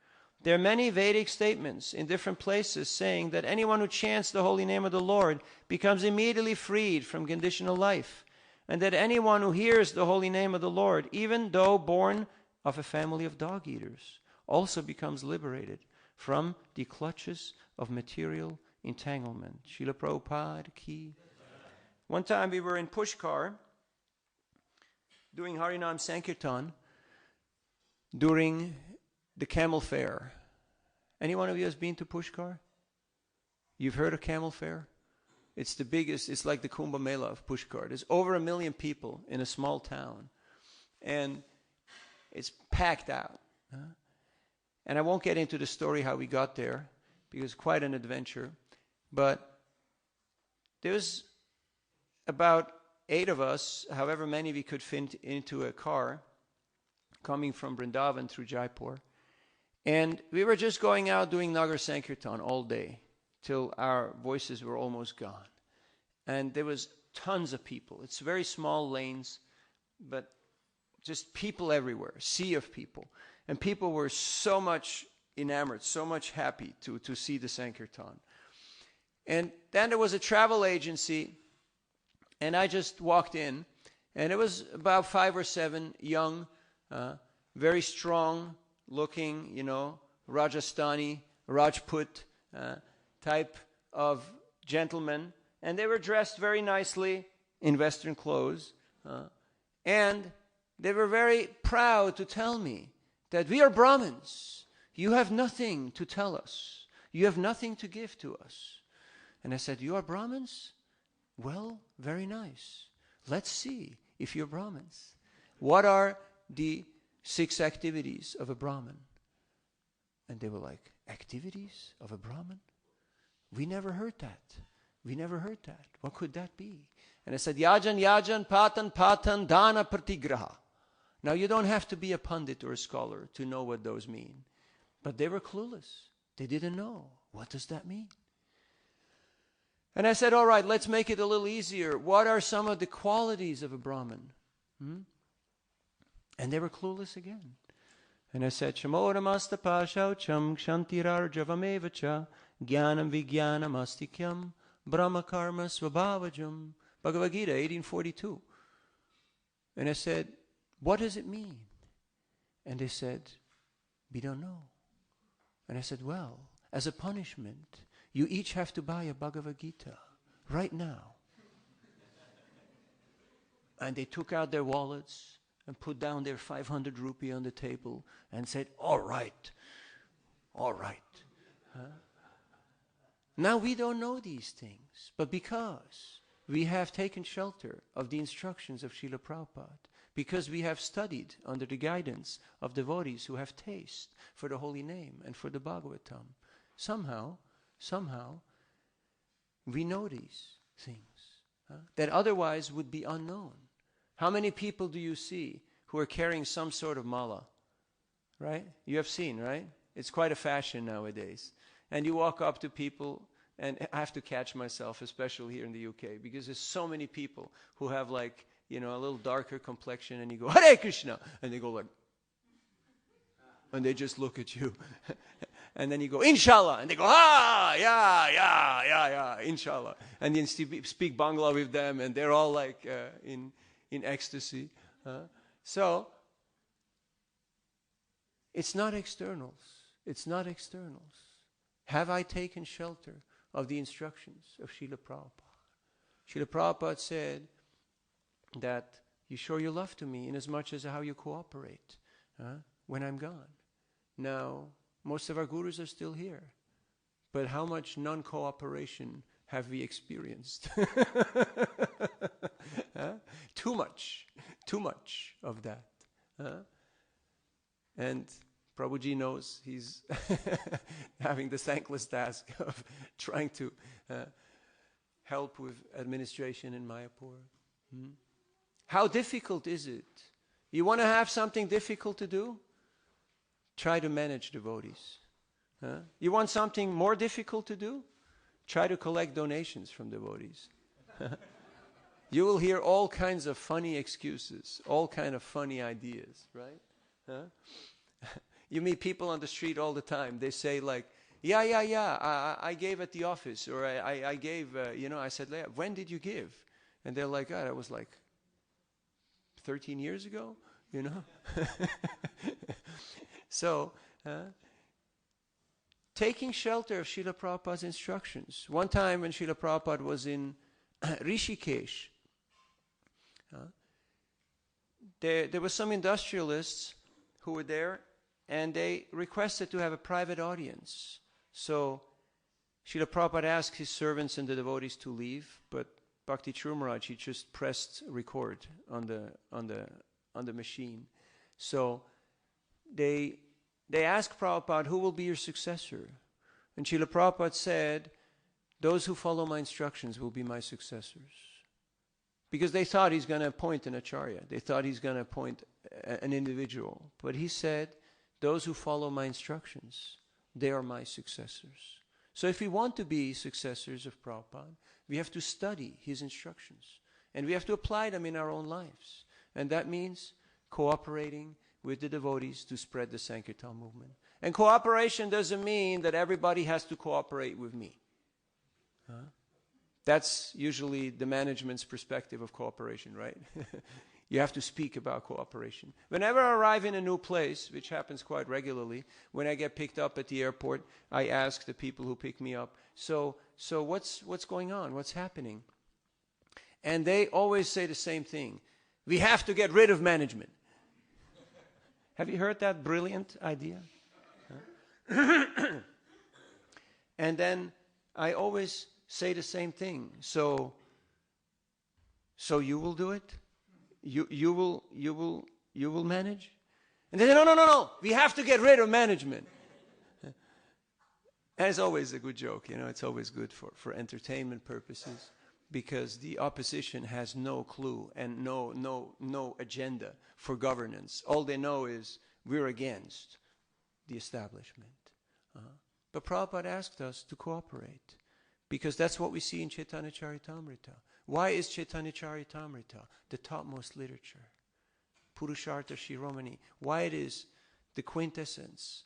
There are many Vedic statements in different places saying that anyone who chants the holy name of the Lord becomes immediately freed from conditional life, and that anyone who hears the holy name of the Lord, even though born of a family of dog eaters, also becomes liberated from the clutches of material entanglement. Srila Prabhupada ki. One time we were in Pushkar doing Harinam Sankirtan during the camel fair. Any one of you has been to Pushkar? You've heard of camel fair? It's the biggest, it's like the Kumbh Mela of Pushkar. There's over 1 million people in a small town. And it's packed out. And I won't get into the story how we got there, because it's quite an adventure. But there's about 8 of us, however many we could fit into a car, coming from Vrindavan through Jaipur. And we were just going out doing Nagar Sankirtan all day till our voices were almost gone. And there was tons of people. It's very small lanes, but just people everywhere, sea of people. And people were so much enamored, so much happy to see the Sankirtan. And then there was a travel agency, and I just walked in, and it was about 5 or 7 young very strong looking, Rajasthani, Rajput type of gentlemen. And they were dressed very nicely in Western clothes. And they were very proud to tell me that we are Brahmins. You have nothing to tell us. You have nothing to give to us. And I said, you are Brahmins? Well, very nice. Let's see if you're Brahmins. What are the 6 activities of a Brahmin? And they were like, activities of a Brahmin? We never heard that. We never heard that. What could that be? And I said, yajan, yajan, patan, patan, dana, pratigraha. Now, you don't have to be a pundit or a scholar to know what those mean. But they were clueless. They didn't know. What does that mean? And I said, all right, let's make it a little easier. What are some of the qualities of a Brahmin? And they were clueless again. And I said, Shamoramasta shaucham kshantirar javamevacha jnanam vijnanam astikyam brahma karma svabhavajam. Bhagavad Gita, 1842. And I said, what does it mean? And they said, we don't know. And I said, well, as a punishment, you each have to buy a Bhagavad Gita right now. And they took out their wallets and put down their 500 rupee on the table and said, all right. Now we don't know these things, but because we have taken shelter of the instructions of Srila Prabhupada, because we have studied under the guidance of devotees who have taste for the holy name and for the Bhagavatam, somehow, we know these things that otherwise would be unknown. How many people do you see who are carrying some sort of mala? Right? You have seen, right? It's quite a fashion nowadays. And you walk up to people, and I have to catch myself, especially here in the UK, because there's so many people who have a little darker complexion, and you go, Hare Krishna, and they go like, and they just look at you. And then you go, Inshallah, and they go, yeah, Inshallah. And then speak Bangla with them, and they're all like in ecstasy. So, it's not externals. It's not externals. Have I taken shelter of the instructions of Srila Prabhupada? Srila Prabhupada said that you show your love to me in as much as how you cooperate when I'm gone. Now, most of our gurus are still here. But how much non-cooperation have we experienced? Too much of that. And Prabhuji knows he's having the thankless task of trying to help with administration in Mayapur. How difficult is it? You want to have something difficult to do? Try to manage devotees. You want something more difficult to do? Try to collect donations from devotees. You will hear all kinds of funny excuses, all kinds of funny ideas, right? You meet people on the street all the time. They say like, I gave at the office, or I gave, I said, when did you give? And they're like, that was like 13 years ago, So, taking shelter of Srila Prabhupada's instructions. One time when Srila Prabhupada was in Rishikesh, there were some industrialists who were there, and they requested to have a private audience. So, Srila Prabhupada asked his servants and the devotees to leave, but Bhakti Churmaraj, he just pressed record on the machine. So, they asked Prabhupada, who will be your successor? And Srila Prabhupada said, those who follow my instructions will be my successors. Because they thought he's going to appoint an acharya. They thought he's going to appoint an individual. But he said, those who follow my instructions, they are my successors. So if we want to be successors of Prabhupada, we have to study his instructions. And we have to apply them in our own lives. And that means cooperating with the devotees to spread the Sankirtan movement. And cooperation doesn't mean that everybody has to cooperate with me. That's usually the management's perspective of cooperation, right? You have to speak about cooperation. Whenever I arrive in a new place, which happens quite regularly, when I get picked up at the airport, I ask the people who pick me up, so what's going on? What's happening? And they always say the same thing. We have to get rid of management. Have you heard that brilliant idea? Huh? And then I always say the same thing. So you will do it? You will manage? And they say, no. We have to get rid of management. And it's always a good joke, it's always good for entertainment purposes, because the opposition has no clue and no agenda for governance. All they know is we're against the establishment. But Prabhupada asked us to cooperate, because that's what we see in Chaitanya Charitamrita. Why is Chaitanya Charitamrita the topmost literature? Purushartha Shiromani. Why it is the quintessence?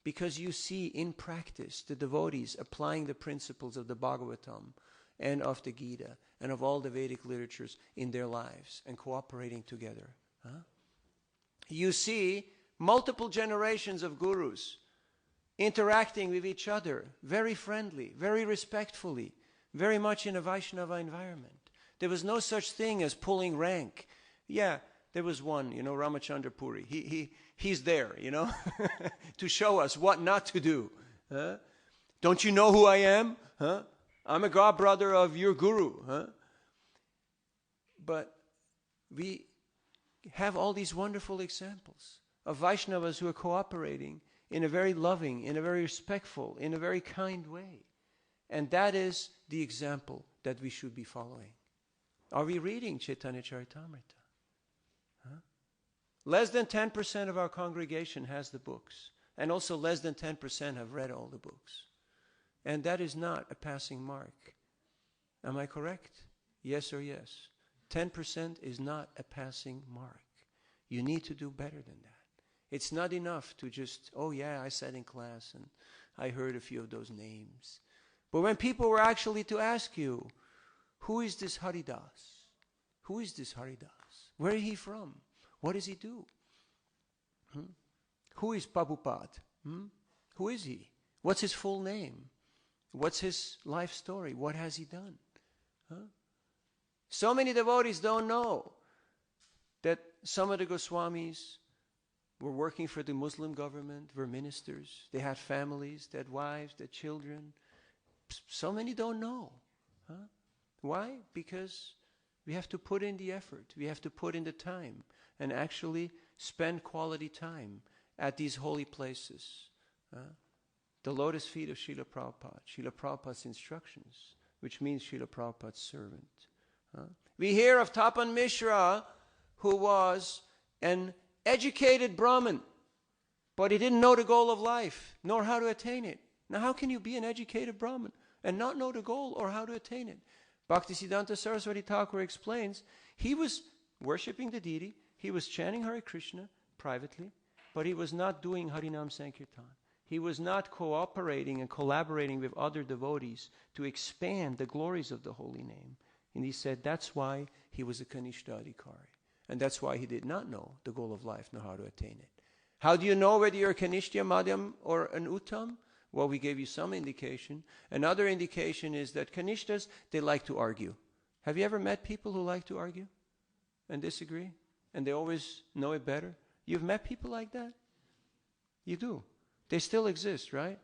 Because you see in practice the devotees applying the principles of the Bhagavatam and of the Gita and of all the Vedic literatures in their lives and cooperating together. You see multiple generations of gurus interacting with each other, very friendly, very respectfully, very much in a Vaishnava environment. There was no such thing as pulling rank. Yeah, there was one, Ramachandra Puri. He's there, to show us what not to do. Don't you know who I am? I'm a god brother of your guru. But we have all these wonderful examples of Vaishnavas who are cooperating in a very loving, in a very respectful, in a very kind way. And that is the example that we should be following. Are we reading Chaitanya Charitamrita? Less than 10% of our congregation has the books. And also less than 10% have read all the books. And that is not a passing mark. Am I correct? Yes or yes? 10% is not a passing mark. You need to do better than that. It's not enough to just, I sat in class and I heard a few of those names. But when people were actually to ask you, who is this Haridas? Who is this Haridas? Where is he from? What does he do? Who is Prabhupada? Who is he? What's his full name? What's his life story? What has he done? So many devotees don't know that some of the Goswamis were working for the Muslim government, were ministers. They had families, they had wives, they had children. So many don't know. Why? Because we have to put in the effort. We have to put in the time and actually spend quality time at these holy places. The lotus feet of Srila Prabhupada, Srila Prabhupada's instructions, which means Srila Prabhupada's servant. We hear of Tapan Mishra, who was an educated Brahmin, but he didn't know the goal of life, nor how to attain it. Now, how can you be an educated Brahmin and not know the goal or how to attain it? Bhaktisiddhanta Saraswati Thakur explains, he was worshipping the deity, he was chanting Hare Krishna privately, but he was not doing Harinam Sankirtan. He was not cooperating and collaborating with other devotees to expand the glories of the holy name. And he said that's why he was a Kanishta Adhikari. And that's why he did not know the goal of life nor how to attain it. How do you know whether you're a Kanishta, Madhyam, or an Uttam? Well, we gave you some indication. Another indication is that Kanishtas, they like to argue. Have you ever met people who like to argue and disagree? And they always know it better? You've met people like that? You do. They still exist, right?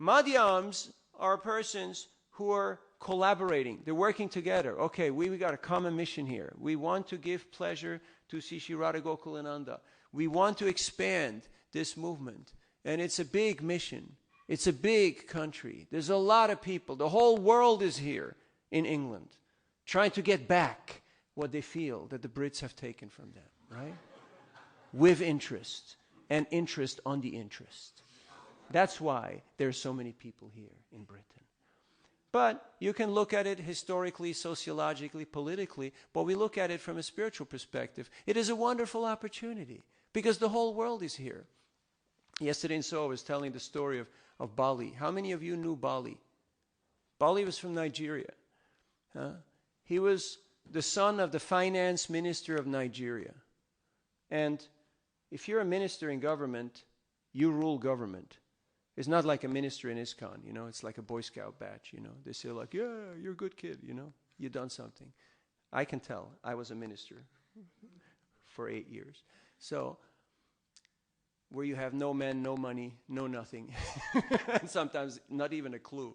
Madhyams are persons who are collaborating. They're working together. Okay, we got a common mission here. We want to give pleasure to Sri Radha Gokulananda. We want to expand this movement. And it's a big mission. It's a big country. There's a lot of people. The whole world is here in England trying to get back what they feel that the Brits have taken from them, right? With interest. And interest on the interest. That's why there are so many people here in Britain. But you can look at it historically, sociologically, politically, but we look at it from a spiritual perspective. It is a wonderful opportunity because the whole world is here. Yesterday in Seoul, I was telling the story of Bali. How many of you knew Bali? Bali was from Nigeria. He was the son of the finance minister of Nigeria. And if you're a minister in government, you rule government. It's not like a minister in ISKCON, it's like a Boy Scout badge, They say like, yeah, you're a good kid, You've done something. I can tell. I was a minister for 8 years. So, where you have no men, no money, no nothing, and sometimes not even a clue.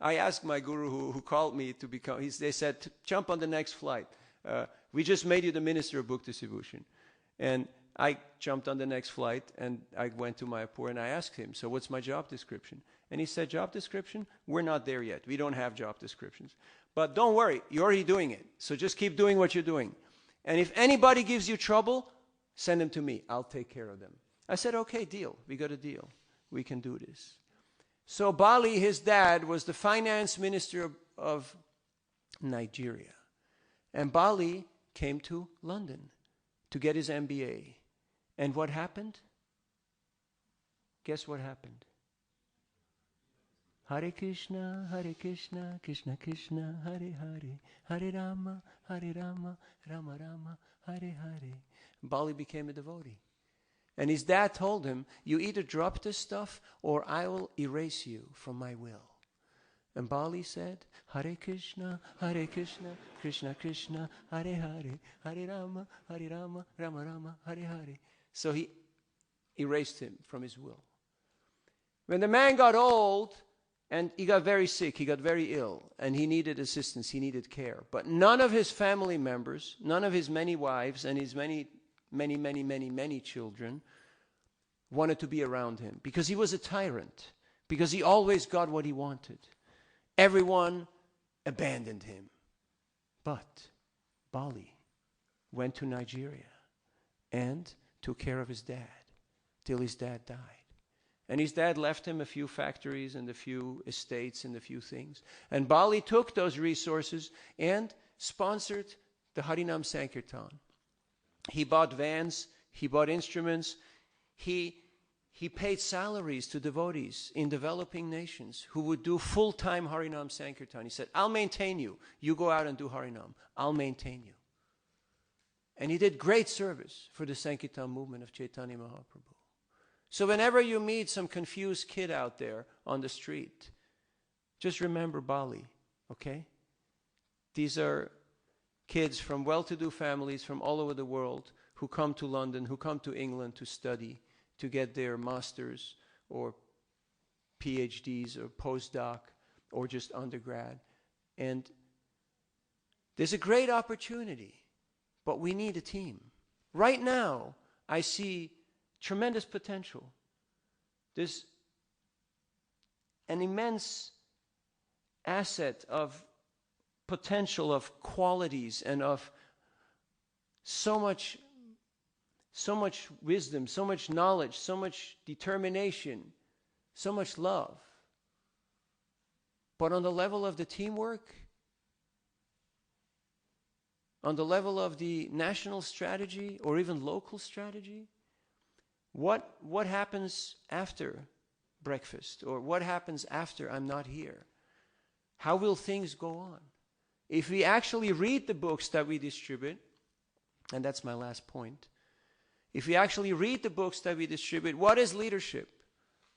I asked my guru who called me to become, they said, jump on the next flight. We just made you the minister of book distribution. And I jumped on the next flight, and I went to Mayapur, and I asked him, so what's my job description? And he said, job description? We're not there yet. We don't have job descriptions. But don't worry, you're already doing it. So just keep doing what you're doing. And if anybody gives you trouble, send them to me. I'll take care of them. I said, okay, deal. We got a deal. We can do this. So Bali, his dad, was the finance minister of Nigeria. And Bali came to London to get his MBA. And what happened? Guess what happened? Hare Krishna, Krishna Krishna, Hare Hare, Hare Rama, Rama Rama, Hare Hare. Bali became a devotee. And his dad told him, you either drop this stuff or I will erase you from my will. And Bali said, Hare Krishna, Krishna Krishna, Hare Hare, Hare Rama, Rama Rama, Hare Hare. So he erased him from his will. When the man got old, and he got very sick, he got very ill, and he needed assistance, he needed care. But none of his family members, none of his many wives, and his many children wanted to be around him because he was a tyrant, because he always got what he wanted. Everyone abandoned him. But Bali went to Nigeria and took care of his dad till his dad died. And his dad left him a few factories and a few estates and a few things. And Bali took those resources and sponsored the Harinam Sankirtan. He bought vans, he bought instruments, he paid salaries to devotees in developing nations who would do full-time Harinam Sankirtan. He said, I'll maintain you. You go out and do Harinam. I'll maintain you. And he did great service for the Sankirtan movement of Chaitanya Mahaprabhu. So whenever you meet some confused kid out there on the street, just remember Bali, okay? These are kids from well-to-do families from all over the world who come to London, who come to England to study, to get their masters or PhDs or postdoc or just undergrad. And there's a great opportunity, but we need a team. Right now, I see tremendous potential. There's an immense asset of potential, of qualities, and of so much wisdom, so much knowledge, so much determination, so much love. But on the level of the teamwork, on the level of the national strategy or even local strategy, what happens after breakfast, or what happens after I'm not here? How will things go on? If we actually read the books that we distribute, and that's my last point, if we actually read the books that we distribute, what is leadership?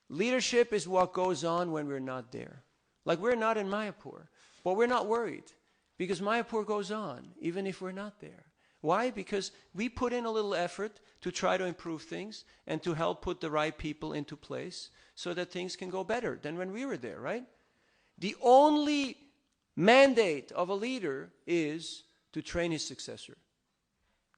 Leadership is what goes on when we're not there. Like, we're not in Mayapur, but we're not worried because Mayapur goes on even if we're not there. Why? Because we put in a little effort to try to improve things and to help put the right people into place so that things can go better than when we were there, right? The only mandate of a leader is to train his successor.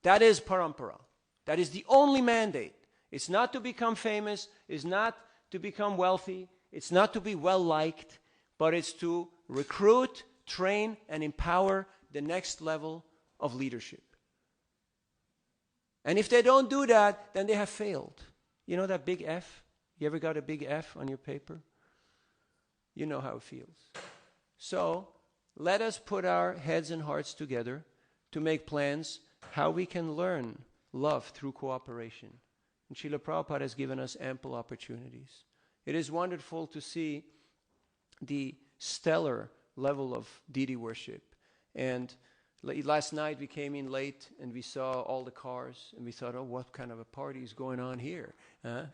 That is parampara. That is the only mandate. It's not to become famous, it's not to become wealthy, it's not to be well-liked, but it's to recruit, train, and empower the next level of leadership. And if they don't do that, then they have failed. You know that big F? You ever got a big F on your paper? You know how it feels. So, let us put our heads and hearts together to make plans how we can learn love through cooperation. And Srila Prabhupada has given us ample opportunities. It is wonderful to see the stellar level of deity worship And last night we came in late and we saw all the cars and we thought, oh, what kind of a party is going on here? Huh?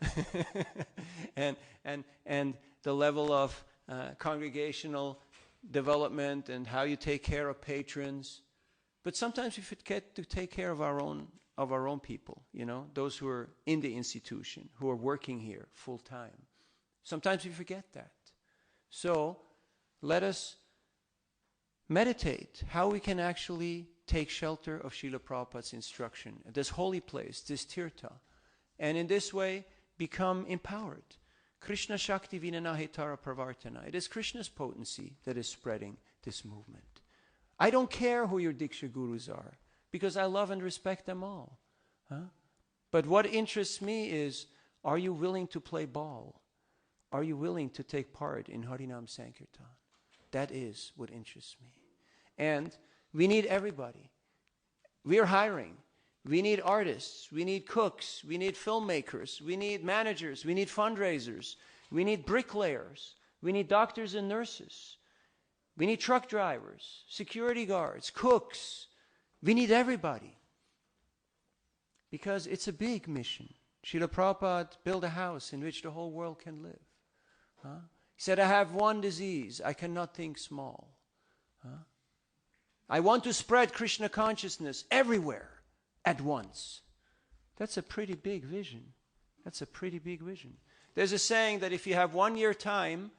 and the level of congregational development and how you take care of patrons. But sometimes we forget to take care of our own people, those who are in the institution, who are working here full time. Sometimes we forget that. So let us meditate how we can actually take shelter of Srila Prabhupada's instruction, this holy place, this tirtha, and in this way become empowered. Krishna Shakti Vinanahetara Pravartana. It is Krishna's potency that is spreading this movement. I don't care who your Diksha Gurus are, because I love and respect them all. Huh? But what interests me is, are you willing to play ball? Are you willing to take part in Harinam Sankirtan? That is what interests me. And we need everybody. We are hiring. We need artists. We need cooks. We need filmmakers. We need managers. We need fundraisers. We need bricklayers. We need doctors and nurses. We need truck drivers, security guards, cooks. We need everybody. Because it's a big mission. Srila Prabhupada built a house in which the whole world can live. Huh? He said, I have one disease. I cannot think small. Huh? I want to spread Krishna consciousness everywhere at once. That's a pretty big vision. That's a pretty big vision. There's a saying that if you have 1 year time,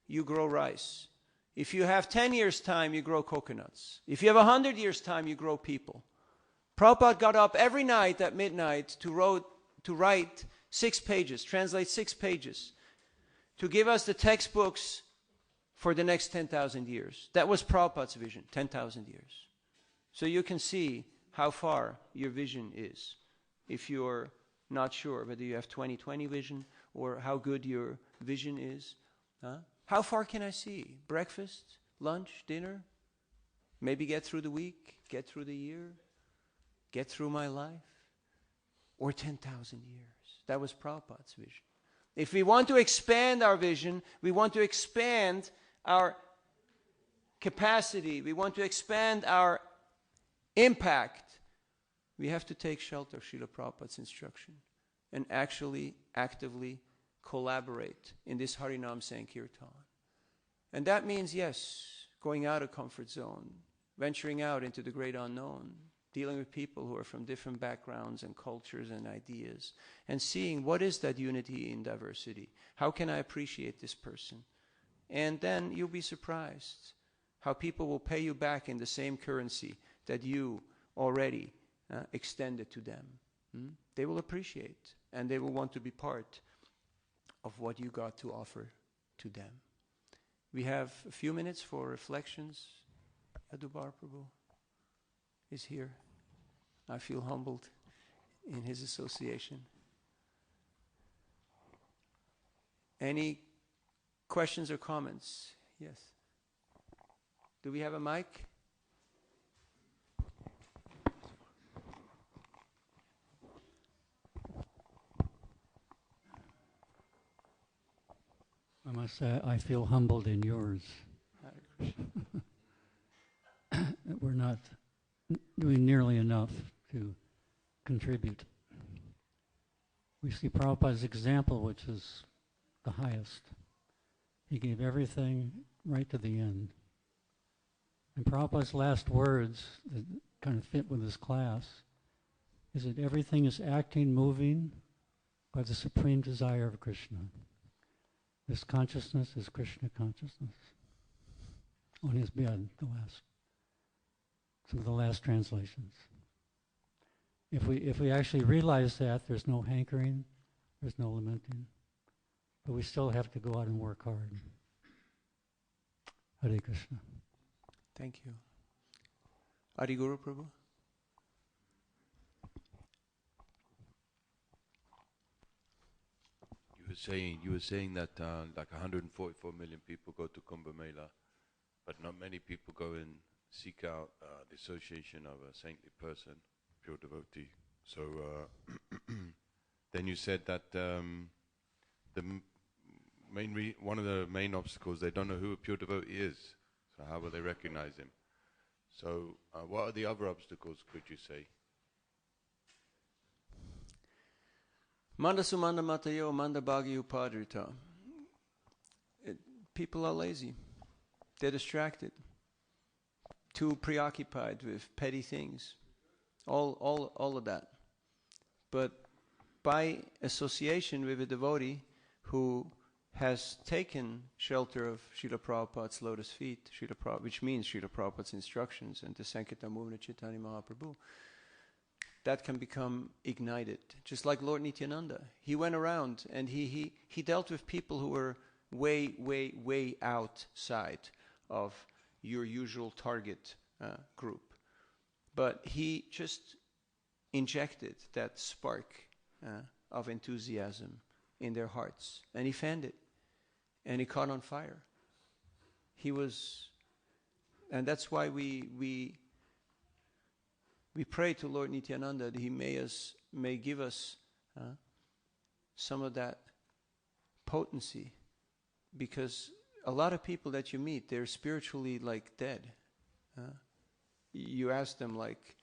you grow rice. If you have 10 years time, you grow coconuts. If you have 100 years time, you grow people. Prabhupada got up every night at midnight to write 6 pages, translate 6 pages, to give us the textbooks for the next 10,000 years. That was Prabhupada's vision, 10,000 years. So you can see how far your vision is. If you're not sure whether you have 20/20 vision or how good your vision is. Huh? How far can I see? Breakfast, lunch, dinner? Maybe get through the week, get through the year, get through my life? Or 10,000 years? That was Prabhupada's vision. If we want to expand our vision, we want to expand our capacity, we want to expand our impact, we have to take shelter of Srila Prabhupada's instruction and actually actively collaborate in this Harinam Sankirtan. And that means, yes, going out of comfort zone, venturing out into the great unknown, dealing with people who are from different backgrounds and cultures and ideas, and seeing what is that unity in diversity. How can I appreciate this person? And then you'll be surprised how people will pay you back in the same currency that you already extended to them. They will appreciate, and they will want to be part of what you got to offer to them. We have a few minutes for reflections. Adubar Prabhu is here. I feel humbled in his association. Any questions or comments? Yes. Do we have a mic? I must say, I feel humbled in yours. That we're not doing nearly enough to contribute. We see Prabhupada's example, which is the highest. He gave everything right to the end. And Prabhupada's last words, that kind of fit with his class, is that everything is acting, moving by the supreme desire of Krishna. This consciousness is Krishna consciousness. On his bed, some of the last translations. If we actually realize that, there's no hankering, there's no lamenting. But we still have to go out and work hard. Hare Krishna. Thank you. Adi Guru Prabhu. You were saying that like 144 million people go to Kumbh Mela, but not many people go and seek out the association of a saintly person, pure devotee. So then you said that one of the main obstacles, they don't know who a pure devotee is. So how will they recognize him? So what are the other obstacles, could you say? Manda sumanda matayo, manda bhagi upadrita. People are lazy. They're distracted. Too preoccupied with petty things. All of that. But by association with a devotee who has taken shelter of Srila Prabhupada's lotus feet, which means Srila Prabhupada's instructions and the Sankirtan movement of Chaitanya Mahaprabhu, that can become ignited. Just like Lord Nityananda. He went around and he dealt with people who were way outside of your usual target group. But he just injected that spark of enthusiasm in their hearts. And he fanned it. And he caught on fire. And that's why we pray to Lord Nityananda that he may give us some of that potency. Because a lot of people that you meet, they're spiritually like dead. You ask them like,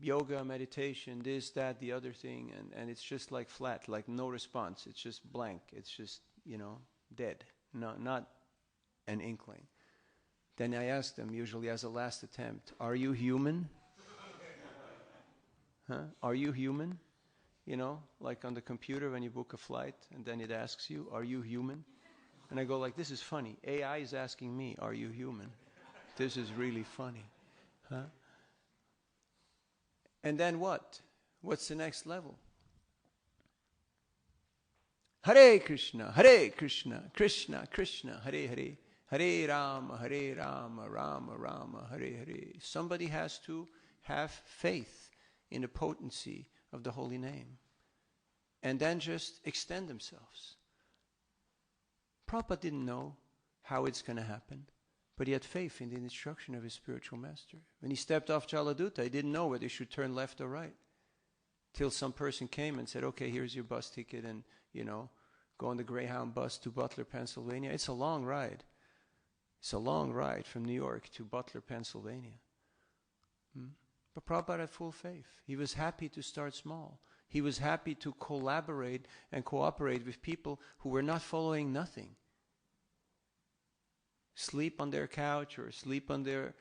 yoga, meditation, this, that, the other thing, and it's just like flat, like no response. It's just blank. It's just, dead. Not an inkling. Then I ask them, usually as a last attempt, are you human? Are you human? Like on the computer when you book a flight, and then it asks you, are you human? And I go like, this is funny. AI is asking me, are you human? This is really funny. And then what? What's the next level? Hare Krishna, Krishna Krishna, Hare Hare. Hare Rama, Rama Rama, Hare Hare. Somebody has to have faith in the potency of the holy name. And then just extend themselves. Prabhupada didn't know how it's going to happen, but he had faith in the instruction of his spiritual master. When he stepped off Jaladuta, he didn't know whether he should turn left or right. Till some person came and said, okay, here's your bus ticket, and, go on the Greyhound bus to Butler, Pennsylvania. It's a long ride. It's a long ride from New York to Butler, Pennsylvania. But Prabhupada had full faith. He was happy to start small. He was happy to collaborate and cooperate with people who were not following nothing. Sleep on their couch or sleep on their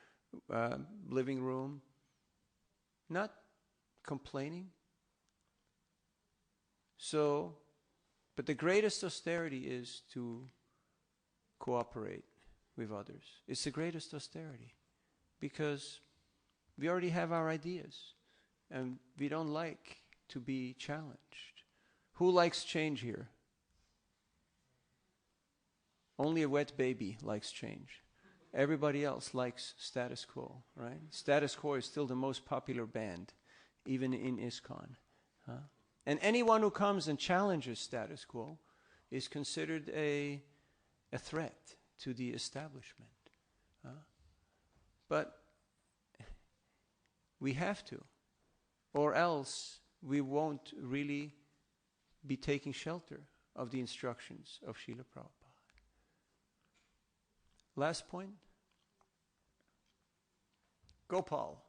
living room. Not complaining. But the greatest austerity is to cooperate with others. It's the greatest austerity because we already have our ideas and we don't like to be challenged. Who likes change here? Only a wet baby likes change. Everybody else likes status quo, right? Status quo is still the most popular band, even in ISKCON. And anyone who comes and challenges status quo is considered a threat to the establishment. But we have to, or else we won't really be taking shelter of the instructions of Srila Prabhupada. Last point. Gopal.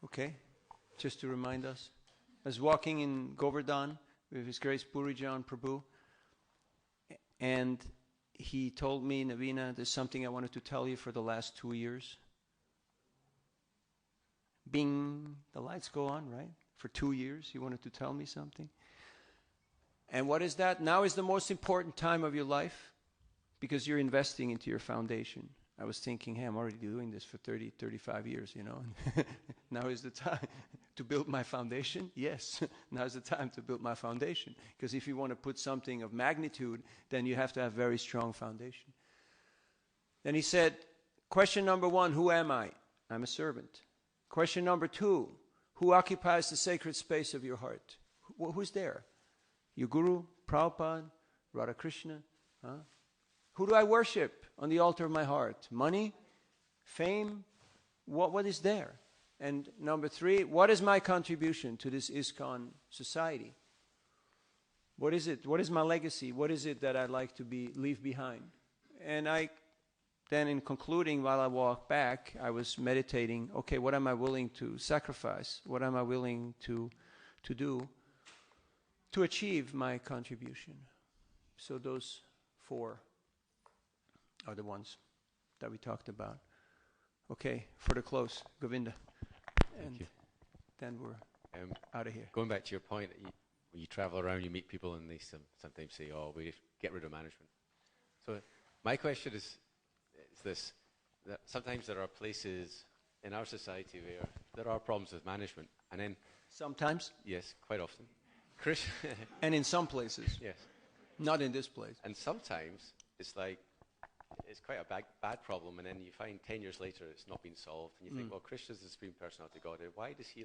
Okay, just to remind us. I was walking in Govardhan with His Grace Purijan Prabhu, and he told me, Navina, there's something I wanted to tell you for the last 2 years. Bing, the lights go on, right? For 2 years, he wanted to tell me something. And what is that? Now is the most important time of your life because you're investing into your foundation. I was thinking, hey, I'm already doing this for 30, 35 years, Now is the time to build my foundation? Yes, now is the time to build my foundation. Because if you want to put something of magnitude, then you have to have very strong foundation. Then he said, question number 1, who am I? I'm a servant. Question number 2, who occupies the sacred space of your heart? Who's there? Your Guru, Prabhupada, Radhakrishna? Who do I worship on the altar of my heart? Money? Fame? What is there? And number 3, what is my contribution to this ISKCON society? What is it? What is my legacy? What is it that I'd like to leave behind? And then in concluding, while I walked back, I was meditating, okay, what am I willing to sacrifice? What am I willing to do to achieve my contribution? So those 4 are the ones that we talked about. Okay, for the close, Govinda. Thank you. Then we're out of here. Going back to your point, when you travel around, you meet people and they sometimes say, oh, we get rid of management. So my question is this, that sometimes there are places in our society where there are problems with management, and then... Sometimes? Yes, quite often. And in some places. Yes. Not in this place. And sometimes it's like, it's quite a bad problem, and then you find 10 years later it's not been solved, and you think, well, Krishna's the Supreme Personality of Godhead. Why does he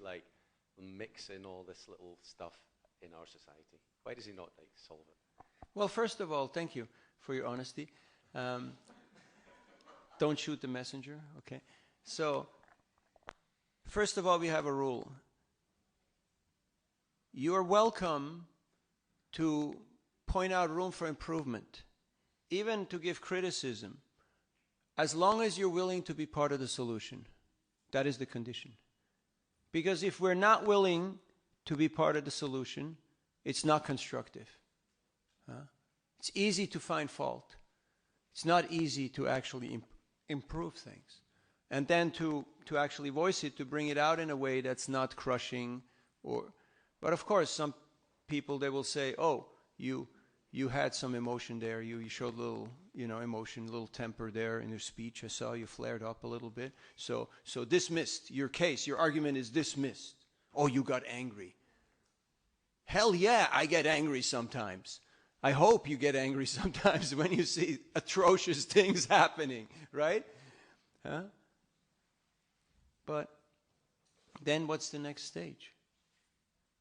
mix in all this little stuff in our society? Why does he not solve it? Well, first of all, thank you for your honesty. Don't shoot the messenger, okay? So, first of all, we have a rule. You are welcome to point out room for improvement, even to give criticism, as long as you're willing to be part of the solution. That is the condition. Because if we're not willing to be part of the solution, it's not constructive. It's easy to find fault. It's not easy to actually improve things. And then to actually voice it, to bring it out in a way that's not crushing. But of course, some people, they will say, oh, you had some emotion there. You showed a little, emotion, a little temper there in your speech. I saw you flared up a little bit. So dismissed. Your case, your argument is dismissed. Oh, you got angry. Hell yeah, I get angry sometimes. I hope you get angry sometimes when you see atrocious things happening, right? But then what's the next stage?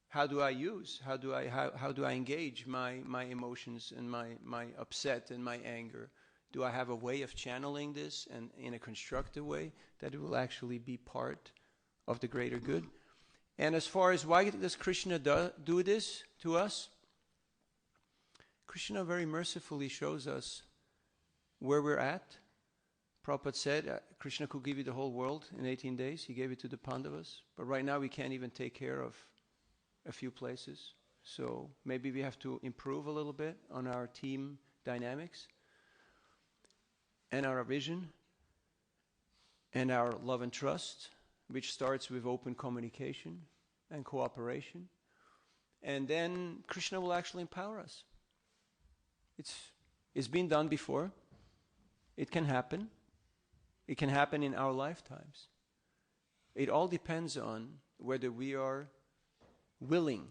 How do I engage my emotions and my upset and my anger? Do I have a way of channeling this and in a constructive way that it will actually be part of the greater good? And as far as why does Krishna do this to us? Krishna very mercifully shows us where we're at. Prabhupada said Krishna could give you the whole world in 18 days. He gave it to the Pandavas. But right now we can't even take care of a few places. So maybe we have to improve a little bit on our team dynamics and our vision and our love and trust, which starts with open communication and cooperation. And then Krishna will actually empower us. It's been done before. It can happen. It can happen in our lifetimes. It all depends on whether we are willing,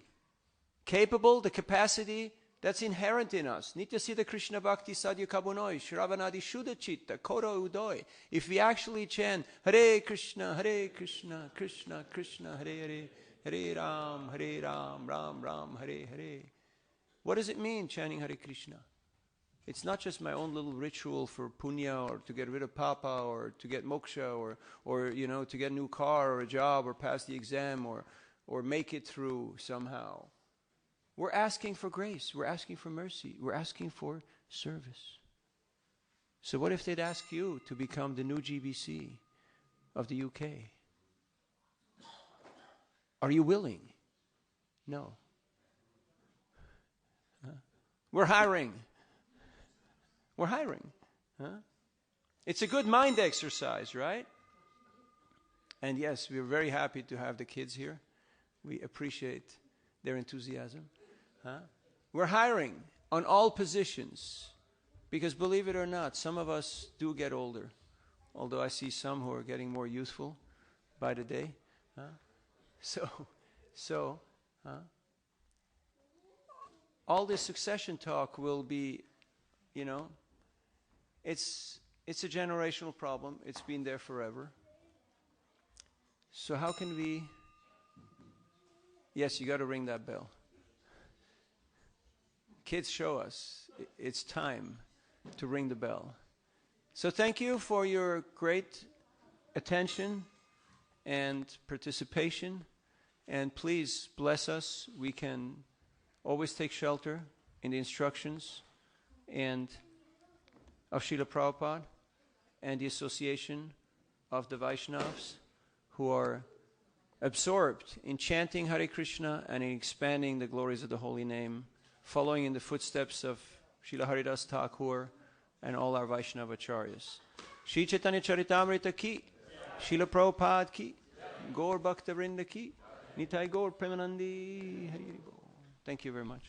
capable, the capacity that's inherent in us. Nitya Siddha Krishna Bhakti Sadhya Kabunoi, Shravanadi Shuddha Chitta, Koro Udoy. If we actually chant Hare Krishna, Krishna Krishna, Hare Hare, Hare Ram, Ram Ram, Hare Hare. What does it mean, chanting Hare Krishna? It's not just my own little ritual for punya or to get rid of papa or to get moksha or to get a new car or a job or pass the exam or make it through somehow. We're asking for grace. We're asking for mercy. We're asking for service. So what if they'd ask you to become the new GBC of the UK? Are you willing? No. We're hiring. We're hiring. It's a good mind exercise, right? And yes, we're very happy to have the kids here. We appreciate their enthusiasm. We're hiring on all positions because, believe it or not, some of us do get older, although I see some who are getting more youthful by the day. So all this succession talk will be, it's a generational problem. It's been there forever. So how can we... Yes, you got to ring that bell. Kids show us it's time to ring the bell. So thank you for your great attention and participation. And please bless us. We can always take shelter in the instructions and of Srila Prabhupada and the association of the Vaishnavas who are absorbed in chanting Hare Krishna and in expanding the glories of the holy name, following in the footsteps of Srila Haridas Thakur and all our Vaishnava Acharyas. Shri Chaitanya Charitamrita ki, Srila Prabhupada ki, Gaur Bhakta Vrinda ki, Nitai Gaur Premanandi Hari Hari Bol. Thank you very much.